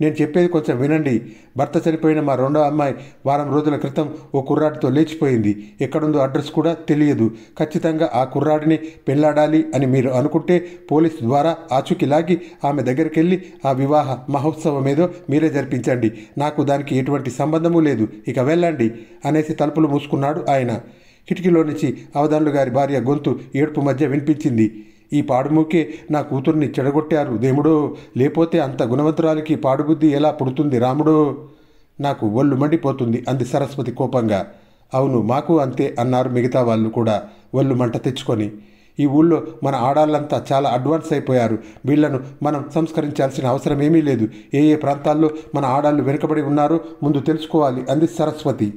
నేను చెప్పేది కొంచెం వినండి. భర్త చనిపోయిన మా రెండో అమ్మాయి వారం రోజుల క్రితం ఓ కుర్రాడితో లేచిపోయింది. ఎక్కడుందో అడ్రస్ కూడా తెలియదు. ఖచ్చితంగా ఆ కుర్రాడిని పెళ్ళాడాలి అని మీరు అనుకుంటే పోలీసు ద్వారా ఆచూకీ లాగి ఆమె దగ్గరికి వెళ్ళి ఆ వివాహ మహోత్సవం ఏదో మీరే జరిపించండి. నాకు దానికి ఎటువంటి సంబంధము లేదు. ఇక వెళ్ళండి అనేసి తలుపులు మూసుకున్నాడు ఆయన. కిటికీలో నుంచి అవధాన్లు గారి భార్య గొంతు ఏడుపు మధ్య వినిపించింది. ఈ పాడుమూకే నా కూతుర్ని చెడగొట్టారు దేవుడో. లేపోతే అంత గుణవంతురాలికి పాడుబుద్ధి ఎలా పుడుతుంది రాముడో. నాకు ఒళ్ళు మండిపోతుంది అంది సరస్వతి కోపంగా. అవును, మాకు అంతే అన్నారు మిగతా వాళ్ళు కూడా ఒళ్ళు మంట తెచ్చుకొని. ఈ ఊళ్ళో మన ఆడాళ్ళంతా చాలా అడ్వాన్స్ అయిపోయారు. వీళ్లను మనం సంస్కరించాల్సిన అవసరం ఏమీ లేదు. ఏ ఏ ప్రాంతాల్లో మన ఆడాళ్ళు వెనుకబడి ఉన్నారో ముందు తెలుసుకోవాలి అంది సరస్వతి.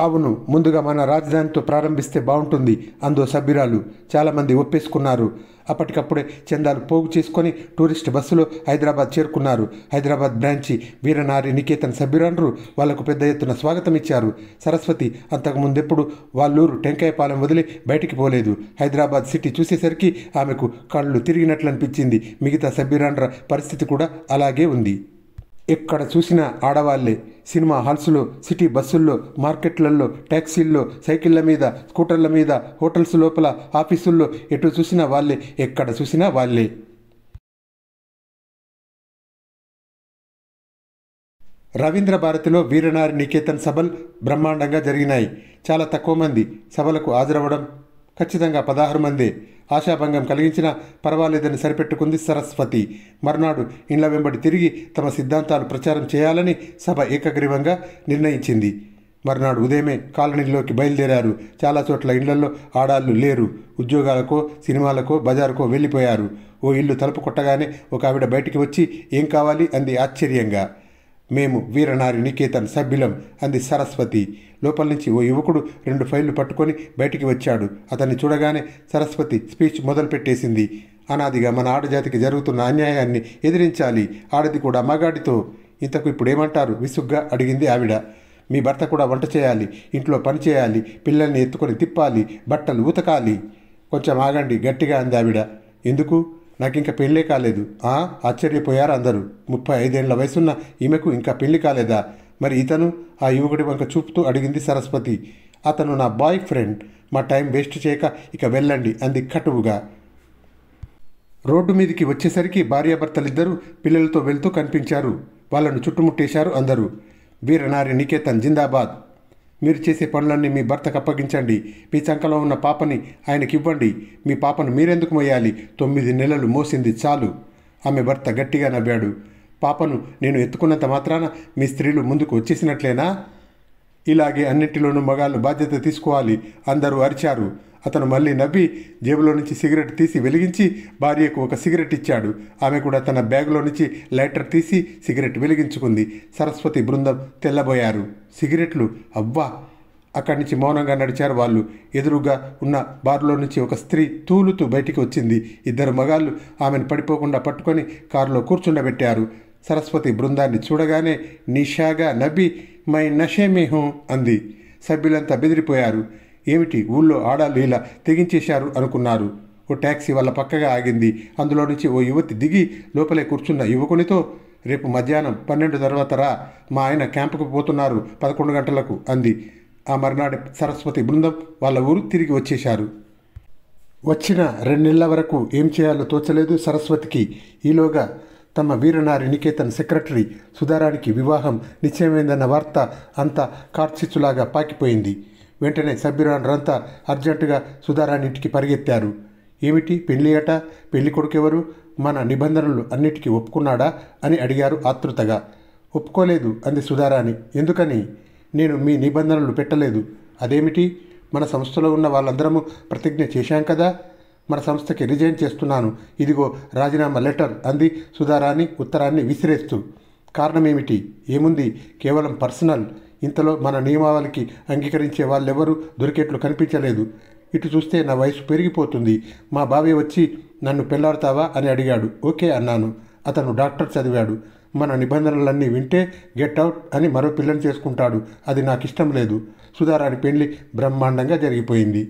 అవును, ముందుగా మన రాజధానితో ప్రారంభిస్తే బాగుంటుంది అందో సభ్యురాలు. చాలామంది ఒప్పేసుకున్నారు. అప్పటికప్పుడే చందాలు పోగు చేసుకొని టూరిస్ట్ బస్సులో హైదరాబాద్ చేరుకున్నారు. హైదరాబాద్ బ్రాంచి వీరనారి నికేతన్ సభ్యురాండ్రు వాళ్లకు పెద్ద ఎత్తున స్వాగతం ఇచ్చారు. సరస్వతి అంతకుముందెప్పుడు వాళ్ళూరు టెంకాయపాలెం వదిలి బయటికి పోలేదు. హైదరాబాద్ సిటీ చూసేసరికి ఆమెకు కళ్ళు తిరిగినట్లు అనిపించింది. మిగతా సభ్యురాండ్ర పరిస్థితి కూడా అలాగే ఉంది. ఎక్కడ చూసినా ఆడవాళ్లే. సినిమా హాల్స్లో, సిటీ బస్సుల్లో, మార్కెట్లలో, ట్యాక్సీల్లో, సైకిళ్ల మీద, స్కూటర్ల మీద, హోటల్స్ లోపల, ఆఫీసుల్లో ఎటు చూసినా వాళ్ళే. ఎక్కడ చూసినా వాళ్ళే. రవీంద్ర భారతిలో వీరనారి నికేతన్ సభలు బ్రహ్మాండంగా జరిగినాయి. చాలా తక్కువ మంది సభలకు హాజరవ్వడం. ఖచ్చితంగా 16 మందే. ఆశాభంగం కలిగించినా పర్వాలేదని సరిపెట్టుకుంది సరస్వతి. మర్నాడు ఇండ్ల వెంబడి తిరిగి తమ సిద్ధాంతాలు ప్రచారం చేయాలని సభ ఏకగ్రీవంగా నిర్ణయించింది. మర్నాడు ఉదయమే కాలనీల్లోకి బయలుదేరారు. చాలా చోట్ల ఇళ్లలో ఆడాళ్ళు లేరు. ఉద్యోగాలకో, సినిమాలకో, బజారుకో వెళ్ళిపోయారు. ఓ ఇల్లు తలుపు కొట్టగానే ఒక ఆవిడ బయటికి వచ్చి ఏం కావాలి అంది ఆశ్చర్యంగా. మేము వీరనారి నికేతన్ సభ్యులం అంది సరస్వతి. లోపల నుంచి ఓ యువకుడు 2 ఫైళ్లు పట్టుకొని బయటికి వచ్చాడు. అతన్ని చూడగానే సరస్వతి స్పీచ్ మొదలుపెట్టేసింది. అనాదిగా మన ఆడజాతికి జరుగుతున్న అన్యాయాన్ని ఎదిరించాలి, ఆడది కూడా మగాడితో. ఇంతకు ఇప్పుడేమంటారు విసుగ్గా అడిగింది ఆవిడ. మీ భర్త కూడా వంట చేయాలి, ఇంట్లో పని చేయాలి, పిల్లల్ని ఎత్తుకొని తిప్పాలి, బట్టలు ఉతకాలి. కొంచెం ఆగండి గట్టిగా అంది ఆవిడ. ఎందుకు? నాకింకా పెళ్ళే కాలేదు. ఆశ్చర్యపోయారు అందరూ. 35 ఏళ్ల వయసున్న ఈమెకు ఇంకా పెళ్లి కాలేదా? మరి ఇతను? ఆ యువకుడి వంక చూపుతూ అడిగింది సరస్వతి. అతను నా బాయ్ ఫ్రెండ్. మా టైం వేస్ట్ చేయక ఇక వెళ్ళండి అంది కటువుగా. రోడ్డు మీదికి వచ్చేసరికి భార్యాభర్తలిద్దరూ పిల్లలతో వెళ్తూ కనిపించారు. వాళ్ళను చుట్టుముట్టేశారు అందరూ. వీరనారి నికేతన్ జిందాబాద్. మీరు చేసే పనులన్నీ మీ భర్తకు అప్పగించండి. మీ చంకలో ఉన్న పాపని ఆయనకివ్వండి. మీ పాపను మీరెందుకు మోయాలి? 9 నెలలు మోసింది చాలు. ఆమె భర్త గట్టిగా నవ్వాడు. పాపను నేను ఎత్తుకున్నంత మాత్రాన మీ స్త్రీలు ముందుకు వచ్చేసినట్లేనా? ఇలాగే అన్నింటిలోనూ మగాళ్ళు బాధ్యత తీసుకోవాలి అందరూ అరిచారు. అతను మళ్ళీ నవ్వి జేబులో నుంచి సిగరెట్ తీసి వెలిగించి భార్యకు ఒక సిగరెట్ ఇచ్చాడు. ఆమె కూడా తన బ్యాగులో నుంచి లైటర్ తీసి సిగరెట్ వెలిగించుకుంది. సరస్వతి బృందం తెల్లబోయారు. సిగరెట్లు? అవ్వా! అక్కడి నుంచి మౌనంగా నడిచారు వాళ్ళు. ఎదురుగా ఉన్న బారులో నుంచి ఒక స్త్రీ తూలుతూ బయటికి వచ్చింది. 2 మగాళ్ళు ఆమెను పడిపోకుండా పట్టుకొని కారులో కూర్చుండబెట్టారు. సరస్వతి బృందాన్ని చూడగానే నిషాగా నవ్వి మై నషే మే హూ అంది. సభ్యులంతా బెదిరిపోయారు. ఏమిటి ఊళ్ళో ఆడాళ్ళు ఇలా తెగించేశారు అనుకున్నారు. ఓ ట్యాక్సీ వాళ్ళ పక్కగా ఆగింది. అందులో నుంచి ఓ యువతి దిగి లోపలే కూర్చున్న యువకునితో, రేపు మధ్యాహ్నం 12 తర్వాత రా, మా ఆయన క్యాంపుకు పోతున్నారు 11 గంటలకు అంది. ఆ మర్నాడు సరస్వతి బృందం వాళ్ళ ఊరు తిరిగి వచ్చేశారు. వచ్చిన 2 నెలల వరకు ఏం చేయాలో తోచలేదు సరస్వతికి. ఈలోగా తమ వీరనారి నికేతన్ సెక్రటరీ సుధారానికి వివాహం నిశ్చయమైందన్న వార్త అంతా కార్చిచ్చులాగా పాకిపోయింది. వెంటనే సభ్యురాండ్రంతా అర్జెంటుగా సుధారాణి ఇంటికి పరిగెత్తారు. ఏమిటి పెళ్ళి అట? పెళ్లి కొడుకెవరు? మన నిబంధనలు అన్నిటికీ ఒప్పుకున్నాడా అని అడిగారు ఆతృతగా. ఒప్పుకోలేదు అంది సుధారాణి. ఎందుకని? నేను మీ నిబంధనలు పెట్టలేదు. అదేమిటి? మన సంస్థలో ఉన్న వాళ్ళందరము ప్రతిజ్ఞ చేశాం కదా. మన సంస్థకి రిజైన్ చేస్తున్నాను. ఇదిగో రాజీనామా లెటర్ అంది సుధారాణి ఉత్తరాన్ని విసిరేస్తూ. కారణమేమిటి? ఏముంది, కేవలం పర్సనల్. ఇంతలో మన నియమావళికి అంగీకరించే వాళ్ళెవరూ దొరికేట్లు కనిపించలేదు. ఇటు చూస్తే నా వయసు పెరిగిపోతుంది. మా బావే వచ్చి నన్ను పెళ్లాడతావా అని అడిగాడు. ఓకే అన్నాను. అతను డాక్టర్ చదివాడు. మన నిబంధనలన్నీ వింటే గెట్ అవుట్ అని మరో పిల్లని చేసుకుంటాడు. అది నాకు ఇష్టం లేదు. సుధారాణి పెళ్లి బ్రహ్మాండంగా జరిగిపోయింది.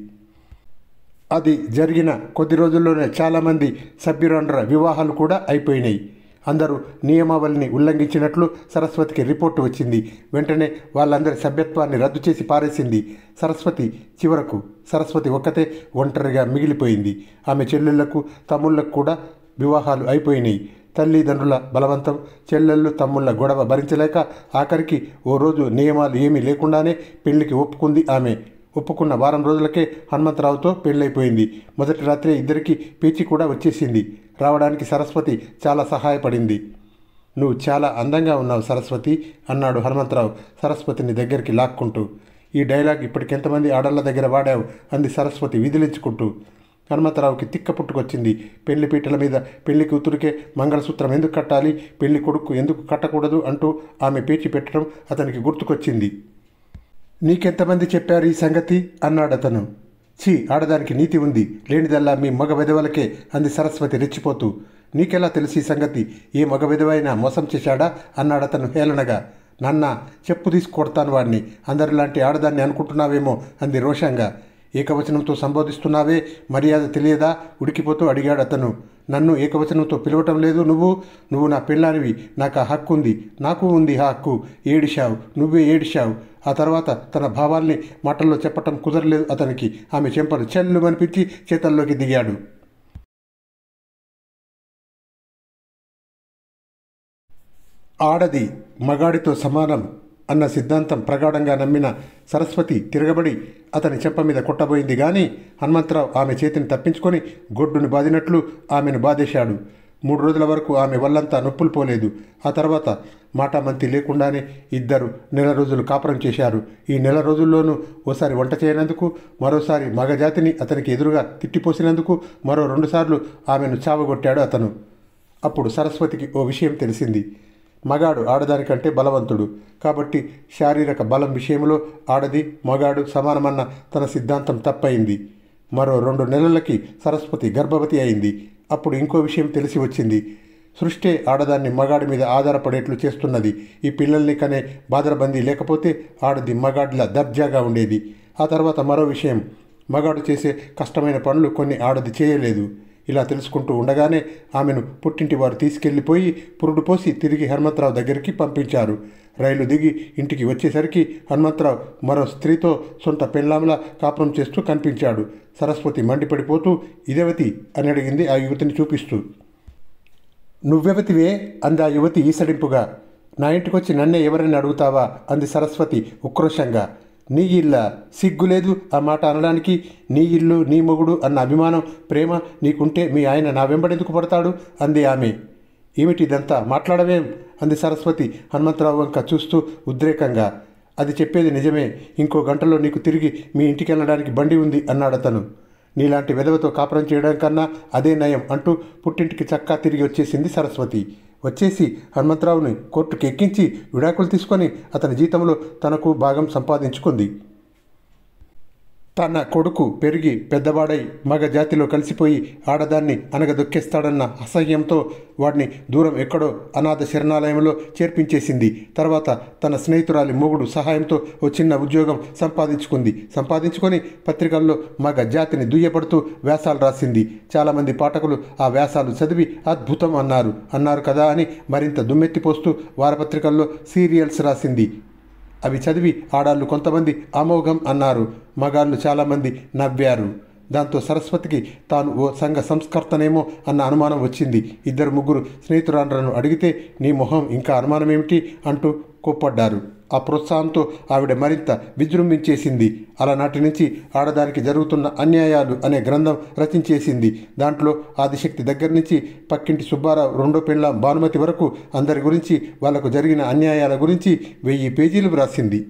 అది జరిగిన కొద్ది రోజుల్లోనే చాలామంది సభ్యురాండ్ర వివాహాలు కూడా అయిపోయినాయి. అందరూ నియమావళిని ఉల్లంఘించినట్లు సరస్వతికి రిపోర్టు వచ్చింది. వెంటనే వాళ్ళందరి సభ్యత్వాన్ని రద్దు చేసి పారేసింది. సరస్వతి ఒక్కతే ఒంటరిగా మిగిలిపోయింది. ఆమె చెల్లెళ్లకు తమ్ముళ్లకు కూడా వివాహాలు అయిపోయినాయి. తల్లిదండ్రుల బలవంతం, చెల్లెళ్ళు తమ్ముళ్ల గొడవ భరించలేక ఆఖరికి ఓ రోజు నియమాలు ఏమీ లేకుండానే పెళ్లికి ఒప్పుకుంది ఆమె. ఒప్పుకున్న వారం రోజులకే హనుమంతరావుతో పెళ్ళైపోయింది. మొదటి రాత్రే ఇద్దరికి పేచి కూడా వచ్చేసింది. రావడానికి సరస్వతి చాలా సహాయపడింది. నువ్వు చాలా అందంగా ఉన్నావు సరస్వతి అన్నాడు హనుమంతరావు సరస్వతిని దగ్గరికి లాక్కుంటూ. ఈ డైలాగ్ ఇప్పటికెంతమంది ఆడళ్ల దగ్గర వాడావు అంది సరస్వతి విదిలించుకుంటూ. హనుమంతరావుకి తిక్క పుట్టుకొచ్చింది. పెళ్లి పీటల మీద పెళ్లి కూతురికే మంగళసూత్రం ఎందుకు కట్టాలి, పెళ్లి కొడుకు ఎందుకు కట్టకూడదు అంటూ ఆమె పేచి పెట్టడం అతనికి గుర్తుకొచ్చింది. నీకెంతమంది చెప్పారు ఈ సంగతి అన్నాడతను. ఛీ, ఆడదానికి నీతి ఉంది, లేనిదల్లా మీ మగ విధవలకే అంది సరస్వతి రెచ్చిపోతూ. నీకెలా తెలిసి సంగతి? ఏ మగ విధవైనా మోసం చేశాడా అన్నాడతను హేళనగా. నాన్న, చెప్పు తీసి కొడతాను వాడిని. అందరిలాంటి ఆడదాన్ని అనుకుంటున్నావేమో అంది రోషంగా. ఏకవచనంతో సంబోధిస్తున్నావే, మర్యాద తెలియదా? ఉడికిపోతూ అడిగాడు అతను. నన్ను ఏకవచనంతో పిలవటం లేదు నువ్వు నా పెళ్ళానివి. నాకు ఆ హక్కు ఉంది. నాకు ఉంది ఆ హక్కు. ఏడిశావు, నువ్వే ఏడిశావు. ఆ తర్వాత తన భావాల్ని మాటల్లో చెప్పటం కుదరలేదు అతనికి. ఆమె చెంపలు చెల్లు అనిపించి చేతల్లోకి దిగాడు. ఆడది మగాడితో సమానం అన్న సిద్ధాంతం ప్రగాఢంగా నమ్మిన సరస్వతి తిరగబడి అతని చెంప మీద కొట్టబోయింది. కానీ హనుమంతరావు ఆమె చేతిని తప్పించుకొని గొడ్డును బాదినట్లు ఆమెను బాధేశాడు. 3 రోజుల వరకు ఆమె వల్లంతా నొప్పులు పోలేదు. ఆ తర్వాత మాటామంతి లేకుండానే ఇద్దరు నెల రోజులు కాపురం చేశారు. ఈ నెల రోజుల్లోనూ ఓసారి వంట చేయనందుకు, మరోసారి మగజాతిని అతనికి ఎదురుగా తిట్టిపోసినందుకు, మరో 2 సార్లు ఆమెను చావగొట్టాడు అతను. అప్పుడు సరస్వతికి ఓ విషయం తెలిసింది. మగాడు ఆడదానికంటే బలవంతుడు కాబట్టి శారీరక బలం విషయంలో ఆడది మగాడు సమానమన్న తన సిద్ధాంతం తప్పయింది. మరో 2 నెలలకి సరస్వతి గర్భవతి అయింది. అప్పుడు ఇంకో విషయం తెలిసి వచ్చింది. సృష్టే ఆడదాన్ని మగాడి మీద ఆధారపడేట్లు చేస్తున్నది. ఈ పిల్లల్ని కనే బాదరబందీ లేకపోతే ఆడది మగాడిలా దర్జాగా ఉండేది. ఆ తర్వాత మరో విషయం, మగాడు చేసే కష్టమైన పనులు కొన్ని ఆడది చేయలేదు. ఇలా తెలుసుకుంటూ ఉండగానే ఆమెను పుట్టింటి వారు తీసుకెళ్లిపోయి పురుడు పోసి తిరిగి హనుమంతరావు దగ్గరికి పంపించారు. రైలు దిగి ఇంటికి వచ్చేసరికి హనుమంతరావు మరో స్త్రీతో సొంత పెళ్ళాంలా కాపురం చేస్తూ కనిపించాడు. సరస్వతి మండిపడిపోతూ ఇదెవతి అని అడిగింది ఆ యువతిని చూపిస్తూ. నువ్వెవతివే అంది ఆ యువతి ఈసడింపుగా. నా ఇంటికొచ్చి నన్నే ఎవరని అడుగుతావా అంది సరస్వతి ఉక్రోషంగా. నీ ఇల్లా? సిగ్గులేదు ఆ మాట అనడానికి? నీ ఇల్లు నీ మొగుడు అన్న అభిమానం ప్రేమ నీకుంటే మీ ఆయన నా వెంబడెందుకు పడతాడు అంది ఆమె. ఏమిటి ఇదంతా? మాట్లాడవేం అంది సరస్వతి హనుమంతరావు వంక చూస్తూ ఉద్రేకంగా. అది చెప్పేది నిజమే. ఇంకో గంటలో నీకు తిరిగి మీ ఇంటికి వెళ్ళడానికి బండి ఉంది అన్నాడతను. నీలాంటి వెధవతో కాపురం చేయడం కన్నా అదే నయం అంటూ పుట్టింటికి చక్కా తిరిగి వచ్చేసింది సరస్వతి. వచ్చేసి హనుమంతరావుని కోర్టుకు ఎక్కించి విడాకులు తీసుకొని అతని జీతంలో తనకు భాగం సంపాదించుకుంది. తన కొడుకు పెరిగి పెద్దవాడై మగ జాతిలో కలిసిపోయి ఆడదాన్ని అనగదొక్కేస్తాడన్న అసహ్యంతో వాడిని దూరం ఎక్కడో అనాథ శరణాలయంలో చేర్పించేసింది. తర్వాత తన స్నేహితురాలి మొగుడు సహాయంతో ఓ చిన్న ఉద్యోగం సంపాదించుకొని పత్రికల్లో మగ జాతిని దుయ్యపడుతూ వ్యాసాలు రాసింది. చాలామంది పాఠకులు ఆ వ్యాసాలు చదివి అద్భుతం అన్నారు కదా అని మరింత దుమ్మెత్తిపోస్తూ వారపత్రికల్లో సీరియల్స్ రాసింది. అవి చదివి ఆడాళ్ళు కొంతమంది అమోఘం అన్నారు. మగాళ్ళు చాలామంది నవ్వారు. దాంతో సరస్వతికి తాను ఓ సంఘ సంస్కర్తనేమో అన్న అనుమానం వచ్చింది. 2-3 స్నేహితురాండ్రను అడిగితే నీ మొహం ఇంకా అనుమానం ఏమిటి అంటూ కోప్పడ్డారు. ఆ ప్రోత్సాహంతో ఆవిడ మరింత విజృంభించేసింది. అలనాటి నుంచి ఆడదానికి జరుగుతున్న అన్యాయాలు అనే గ్రంథం రచించేసింది. దాంట్లో ఆదిశక్తి దగ్గర నుంచి పక్కింటి సుబ్బారావు రెండో పెళ్ళాం భానుమతి వరకు అందరి గురించి, వాళ్లకు జరిగిన అన్యాయాల గురించి 1000 పేజీలు వ్రాసింది.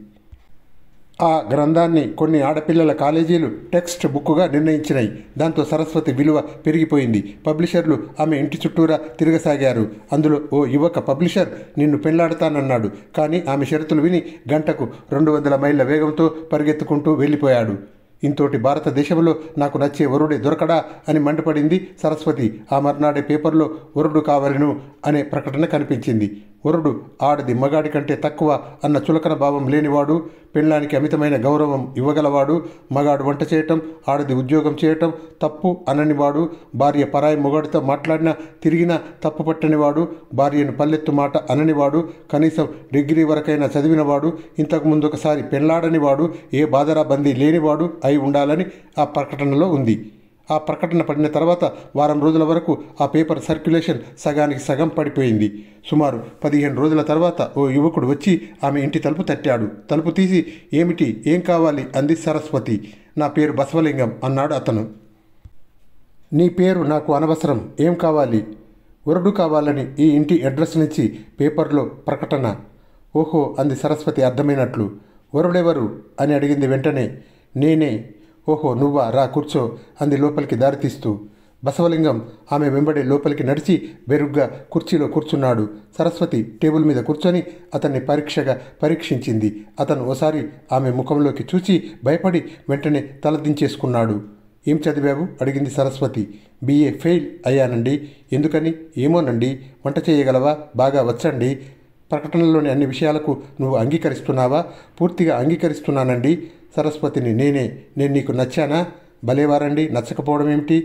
ఆ గ్రంథాన్ని కొన్ని ఆడపిల్లల కాలేజీలు టెక్స్ట్ బుక్గా నిర్ణయించినాయి. దాంతో సరస్వతి విలువ పెరిగిపోయింది. పబ్లిషర్లు ఆమె ఇంటి చుట్టూరా తిరగసాగారు. అందులో ఓ యువక పబ్లిషర్ నిన్ను పెళ్లాడతానన్నాడు. కానీ ఆమె షరతులు విని గంటకు 200 మైళ్ళ వేగంతో పరిగెత్తుకుంటూ వెళ్ళిపోయాడు. ఇంతోటి భారతదేశంలో నాకు నచ్చే వరుడే దొరకడా అని మండిపడింది సరస్వతి. ఆ మర్నాడే పేపర్లో వరుడు కావలను అనే ప్రకటన కనిపించింది. వరుడు ఆడది మగాడి కంటే తక్కువ అన్న చులకన భావం లేనివాడు, పెళ్ళానికి అమితమైన గౌరవం ఇవ్వగలవాడు, మగాడు వంట చేయటం, ఆడది ఉద్యోగం చేయటం తప్పు అననివాడు, భార్య పరాయి మొగాడితో మాట్లాడినా తిరిగినా తప్పు పట్టనివాడు, భార్యను పల్లెత్తు మాట అననివాడు, కనీసం డిగ్రీ వరకైనా చదివినవాడు, ఇంతకుముందు ఒకసారి పెళ్లాడనివాడు, ఏ బాధరా బందీ లేనివాడు అయి ఉండాలని ఆ ప్రకటనలో ఉంది. ఆ ప్రకటన పడిన తర్వాత వారం రోజుల వరకు ఆ పేపర్ సర్క్యులేషన్ సగానికి సగం పడిపోయింది. సుమారు 15 రోజుల తర్వాత ఓ యువకుడు వచ్చి ఆమె ఇంటి తలుపు తట్టాడు. తలుపు తీసి ఏమిటి, ఏం కావాలి అంది సరస్వతి. నా పేరు బసవలింగం అన్నాడు అతను. నీ పేరు నాకు అనవసరం, ఏం కావాలి? వరుడు కావాలని ఈ ఇంటి అడ్రస్ నుంచి పేపర్లో ప్రకటన. ఓహో అంది సరస్వతి అర్థమైనట్లు. వరుడెవరు అని అడిగింది వెంటనే. నేనే. ఓహో నువ్వా, రా కూర్చో అంది లోపలికి దారితీస్తూ. బసవలింగం ఆమె వెంబడి లోపలికి నడిచి బెరుగ్గా కుర్చీలో కూర్చున్నాడు. సరస్వతి టేబుల్ మీద కూర్చొని అతన్ని పరీక్షగా పరీక్షించింది. అతను ఓసారి ఆమె ముఖంలోకి చూచి భయపడి వెంటనే తలదించేసుకున్నాడు. ఏం చదివావు అడిగింది సరస్వతి. BA ఫెయిల్ అయ్యానండి. ఎందుకని? ఏమోనండి. వంట చేయగలవా? బాగా వచ్చండి. ప్రకటనలోని అన్ని విషయాలకు నువ్వు అంగీకరిస్తున్నావా? పూర్తిగా అంగీకరిస్తున్నానండి. సరస్వతిని నేను నీకు నచ్చానా? భలేవారండి, నచ్చకపోవడం ఏమిటి?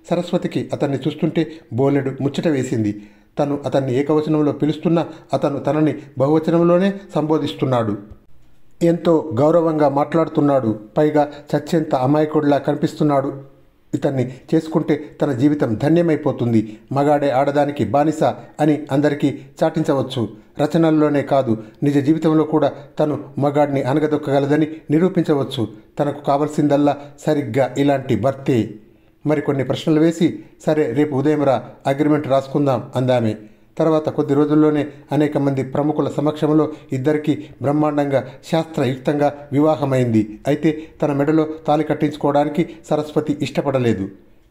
సరస్వతికి అతన్ని చూస్తుంటే బోలెడు ముచ్చట వేసింది. తను అతన్ని ఏకవచనంలో పిలుస్తున్నా అతను తనని బహువచనంలోనే సంబోధిస్తున్నాడు. ఎంతో గౌరవంగా మాట్లాడుతున్నాడు. పైగా చచ్చెంత అమాయకుడిలా కనిపిస్తున్నాడు. ఇతన్ని చేసుకుంటే తన జీవితం ధన్యమైపోతుంది. మగాడే ఆడదానికి బానిస అని అందరికీ చాటించవచ్చు. రచనల్లోనే కాదు, నిజ జీవితంలో కూడా తను మగాడిని అనగదొక్కగలదని నిరూపించవచ్చు. తనకు కావలసిందల్లా సరిగ్గా ఇలాంటి భర్తే. మరికొన్ని ప్రశ్నలు వేసి, సరే రేపు ఉదయం రా, అగ్రిమెంట్ రాసుకుందాం అందామె. తర్వాత కొద్ది రోజుల్లోనే అనేక మంది ప్రముఖుల సమక్షంలో ఇద్దరికీ బ్రహ్మాండంగా శాస్త్రయుక్తంగా వివాహమైంది. అయితే తన మెడలో తాళి కట్టించుకోవడానికి సరస్వతి ఇష్టపడలేదు.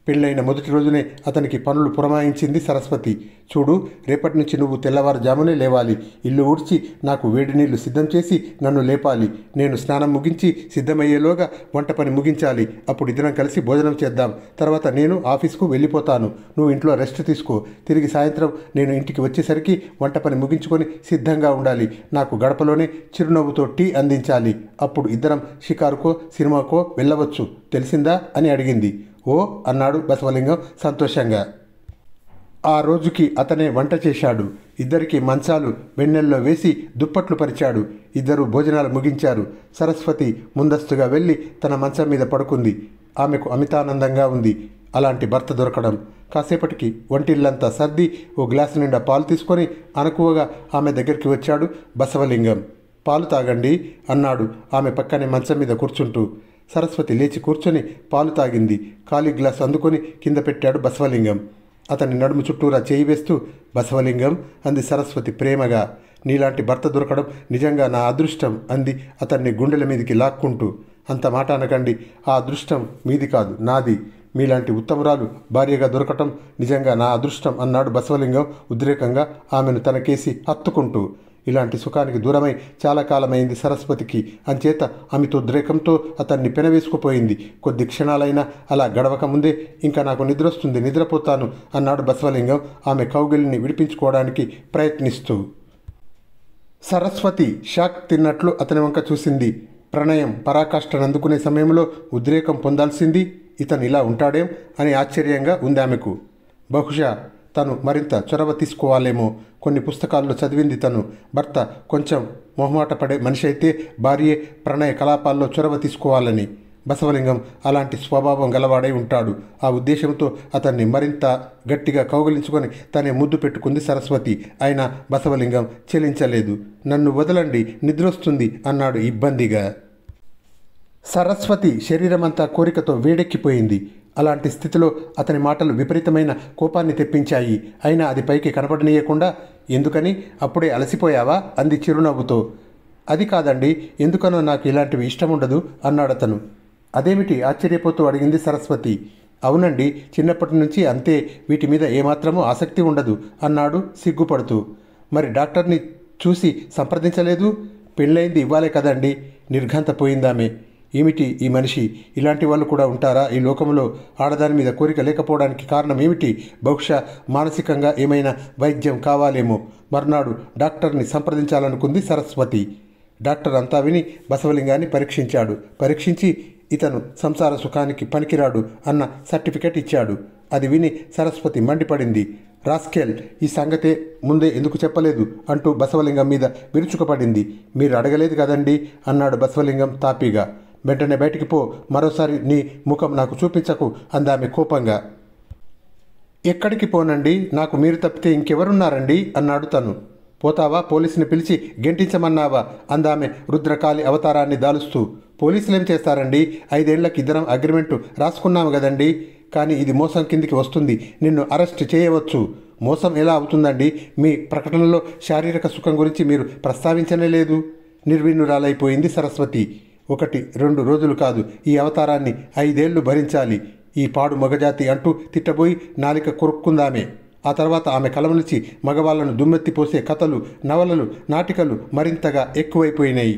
పెళ్ళైన మొదటి రోజునే అతనికి పనులు పురమాయించింది సరస్వతి. చూడు, రేపటి నుంచి నువ్వు తెల్లవారుజామునే లేవాలి. ఇల్లు ఊడ్చి నాకు వేడి నీళ్లు సిద్ధం చేసి నన్ను లేపాలి. నేను స్నానం ముగించి సిద్ధమయ్యేలోగా వంట పని ముగించాలి. అప్పుడు ఇద్దరం కలిసి భోజనం చేద్దాం. తర్వాత నేను ఆఫీస్కు వెళ్ళిపోతాను. నువ్వు ఇంట్లో రెస్ట్ తీసుకో. తిరిగి సాయంత్రం నేను ఇంటికి వచ్చేసరికి వంట పని ముగించుకొని సిద్ధంగా ఉండాలి. నాకు గడపలోనే చిరునవ్వుతో టీ అందించాలి. అప్పుడు ఇద్దరం షికారుకో సినిమాకో వెళ్ళవచ్చు. తెలిసిందా అని అడిగింది. ఓ అన్నాడు బసవలింగం సంతోషంగా. ఆ రోజుకి అతనే వంట చేశాడు. ఇద్దరికి మంచాలు వెన్నెల్లో వేసి దుప్పట్లు పరిచాడు. ఇద్దరు భోజనాలు ముగించారు. సరస్వతి ముందస్తుగా వెళ్ళి తన మంచం మీద పడుకుంది. ఆమెకు అమితానందంగా ఉంది అలాంటి భర్త దొరకడం. కాసేపటికి వంటిల్లంతా సర్ది ఓ గ్లాసు నిండా పాలు తీసుకొని అనకువగా ఆమె దగ్గరికి వచ్చాడు బసవలింగం. పాలు తాగండి అన్నాడు ఆమె పక్కనే మంచం మీద కూర్చుంటూ. సరస్వతి లేచి కూర్చొని పాలు తాగింది. ఖాళీ గ్లాసు అందుకొని కింద పెట్టాడు బసవలింగం. అతని నడుము చుట్టూరా చేయి వేస్తూ బసవలింగం అంది సరస్వతి ప్రేమగా. నీలాంటి భర్త దొరకడం నిజంగా నా అదృష్టం అంది అతన్ని గుండెల మీదికి లాక్కుంటూ. అంత మాట అనకండి. ఆ అదృష్టం మీది కాదు, నాది. మీలాంటి ఉత్తమురాలు భార్యగా దొరకటం నిజంగా నా అదృష్టం అన్నాడు బసవలింగం ఉద్రేకంగా ఆమెను తనకేసి హత్తుకుంటూ. ఇలాంటి సుఖానికి దూరమై చాలా కాలమైంది సరస్వతికి. అంచేత అమితోద్రేకంతో అతన్ని పెనవేసుకుపోయింది. కొద్ది క్షణాలైనా అలా గడవక ముందే ఇంకా నాకు నిద్రొస్తుంది, నిద్రపోతాను అన్నాడు బసవలింగం ఆమె కౌగిలిని విడిపించుకోవడానికి ప్రయత్నిస్తూ. సరస్వతి షాక్ తిన్నట్లు అతని వంక చూసింది. ప్రణయం పరాకాష్ఠనందుకునే సమయంలో ఉద్రేకం పొందాల్సింది ఇతను ఇలా ఉంటాడేం అని ఆశ్చర్యంగా ఉంది ఆమెకు. బహుశా తను మరింత చొరవ తీసుకోవాలేమో. కొన్ని పుస్తకాల్లో చదివింది తను. భర్త కొంచెం మొహమాట పడే మనిషి అయితే భార్యే ప్రణయ కలాపాల్లో చొరవ తీసుకోవాలని. బసవలింగం అలాంటి స్వభావం గలవాడై ఉంటాడు. ఆ ఉద్దేశంతో అతన్ని మరింత గట్టిగా కౌగిలించుకొని తనే ముద్దు పెట్టుకుంది సరస్వతి. అయినా బసవలింగం చెలించలేదు. నన్ను వదలండి, నిద్రొస్తుంది అన్నాడు ఇబ్బందిగా. సరస్వతి శరీరమంతా కోరికతో వేడెక్కిపోయింది. అలాంటి స్థితిలో అతని మాటలు విపరీతమైన కోపాన్ని తెప్పించాయి. అయినా అది పైకి కనపడనీయకుండా, ఎందుకని, అప్పుడే అలసిపోయావా అంది చిరునవ్వుతో. అది కాదండి, ఎందుకనో నాకు ఇలాంటివి ఇష్టముండదు అన్నాడతను. అదేమిటి ఆశ్చర్యపోతూ అడిగింది సరస్వతి. అవునండి, చిన్నప్పటి నుంచి అంతే, వీటి మీద ఏమాత్రమూ ఆసక్తి ఉండదు అన్నాడు సిగ్గుపడుతూ. మరి డాక్టర్ని చూసి సంప్రదించలేదు? పెళ్ళైంది ఇవ్వాలే కదండి. నిర్ఘంతపోయిందామె. ఏమిటి ఈ మనిషి? ఇలాంటి వాళ్ళు కూడా ఉంటారా ఈ లోకంలో? ఆడదాని మీద కోరిక లేకపోవడానికి కారణం ఏమిటి? బహుశా మానసికంగా ఏమైనా వైద్యం కావాలేమో. మర్నాడు డాక్టర్ని సంప్రదించాలనుకుంది సరస్వతి. డాక్టర్ అంతా విని బసవలింగాన్ని పరీక్షించాడు. పరీక్షించి ఇతను సంసార సుఖానికి పనికిరాడు అన్న సర్టిఫికెట్ ఇచ్చాడు. అది విని సరస్వతి మండిపడింది. రాస్కెల్, ఈ సంగతే ముందే ఎందుకు చెప్పలేదు అంటూ బసవలింగం మీద విరుచుకుపడింది. మీరు అడగలేదు కదండి అన్నాడు బసవలింగం తాపీగా. వెంటనే బయటికి పో, మరోసారి నీ ముఖం నాకు చూపించకు అందామె కోపంగా. ఎక్కడికి పోనండి, నాకు మీరు తప్పితే ఇంకెవరున్నారండి అన్నాడు తను. పోతావా? పోలీసుని పిలిచి గెంటించమన్నావా అందామె రుద్రకాళి అవతారాన్ని దాలుస్తూ. పోలీసులేం చేస్తారండి? 5 ఏళ్లకి ఇద్దరం అగ్రిమెంటు రాసుకున్నాము కదండి. కానీ ఇది మోసం కిందికి వస్తుంది. నిన్ను అరెస్ట్ చేయవచ్చు. మోసం ఎలా అవుతుందండి? మీ ప్రకటనలో శారీరక సుఖం గురించి మీరు ప్రస్తావించనే లేదు. నిర్విన్నురాలైపోయింది సరస్వతి. 1-2 రోజులు కాదు, ఈ అవతారాన్ని 5 ఏళ్లు భరించాలి. ఈ పాడు మగజాతి అంటూ తిట్టబోయి నాలిక కొరుక్కుందామే. ఆ తర్వాత ఆమె కలం నుంచి మగవాళ్లను దుమ్మెత్తిపోసే కథలు, నవలలు, నాటికలు మరింతగా ఎక్కువైపోయినాయి.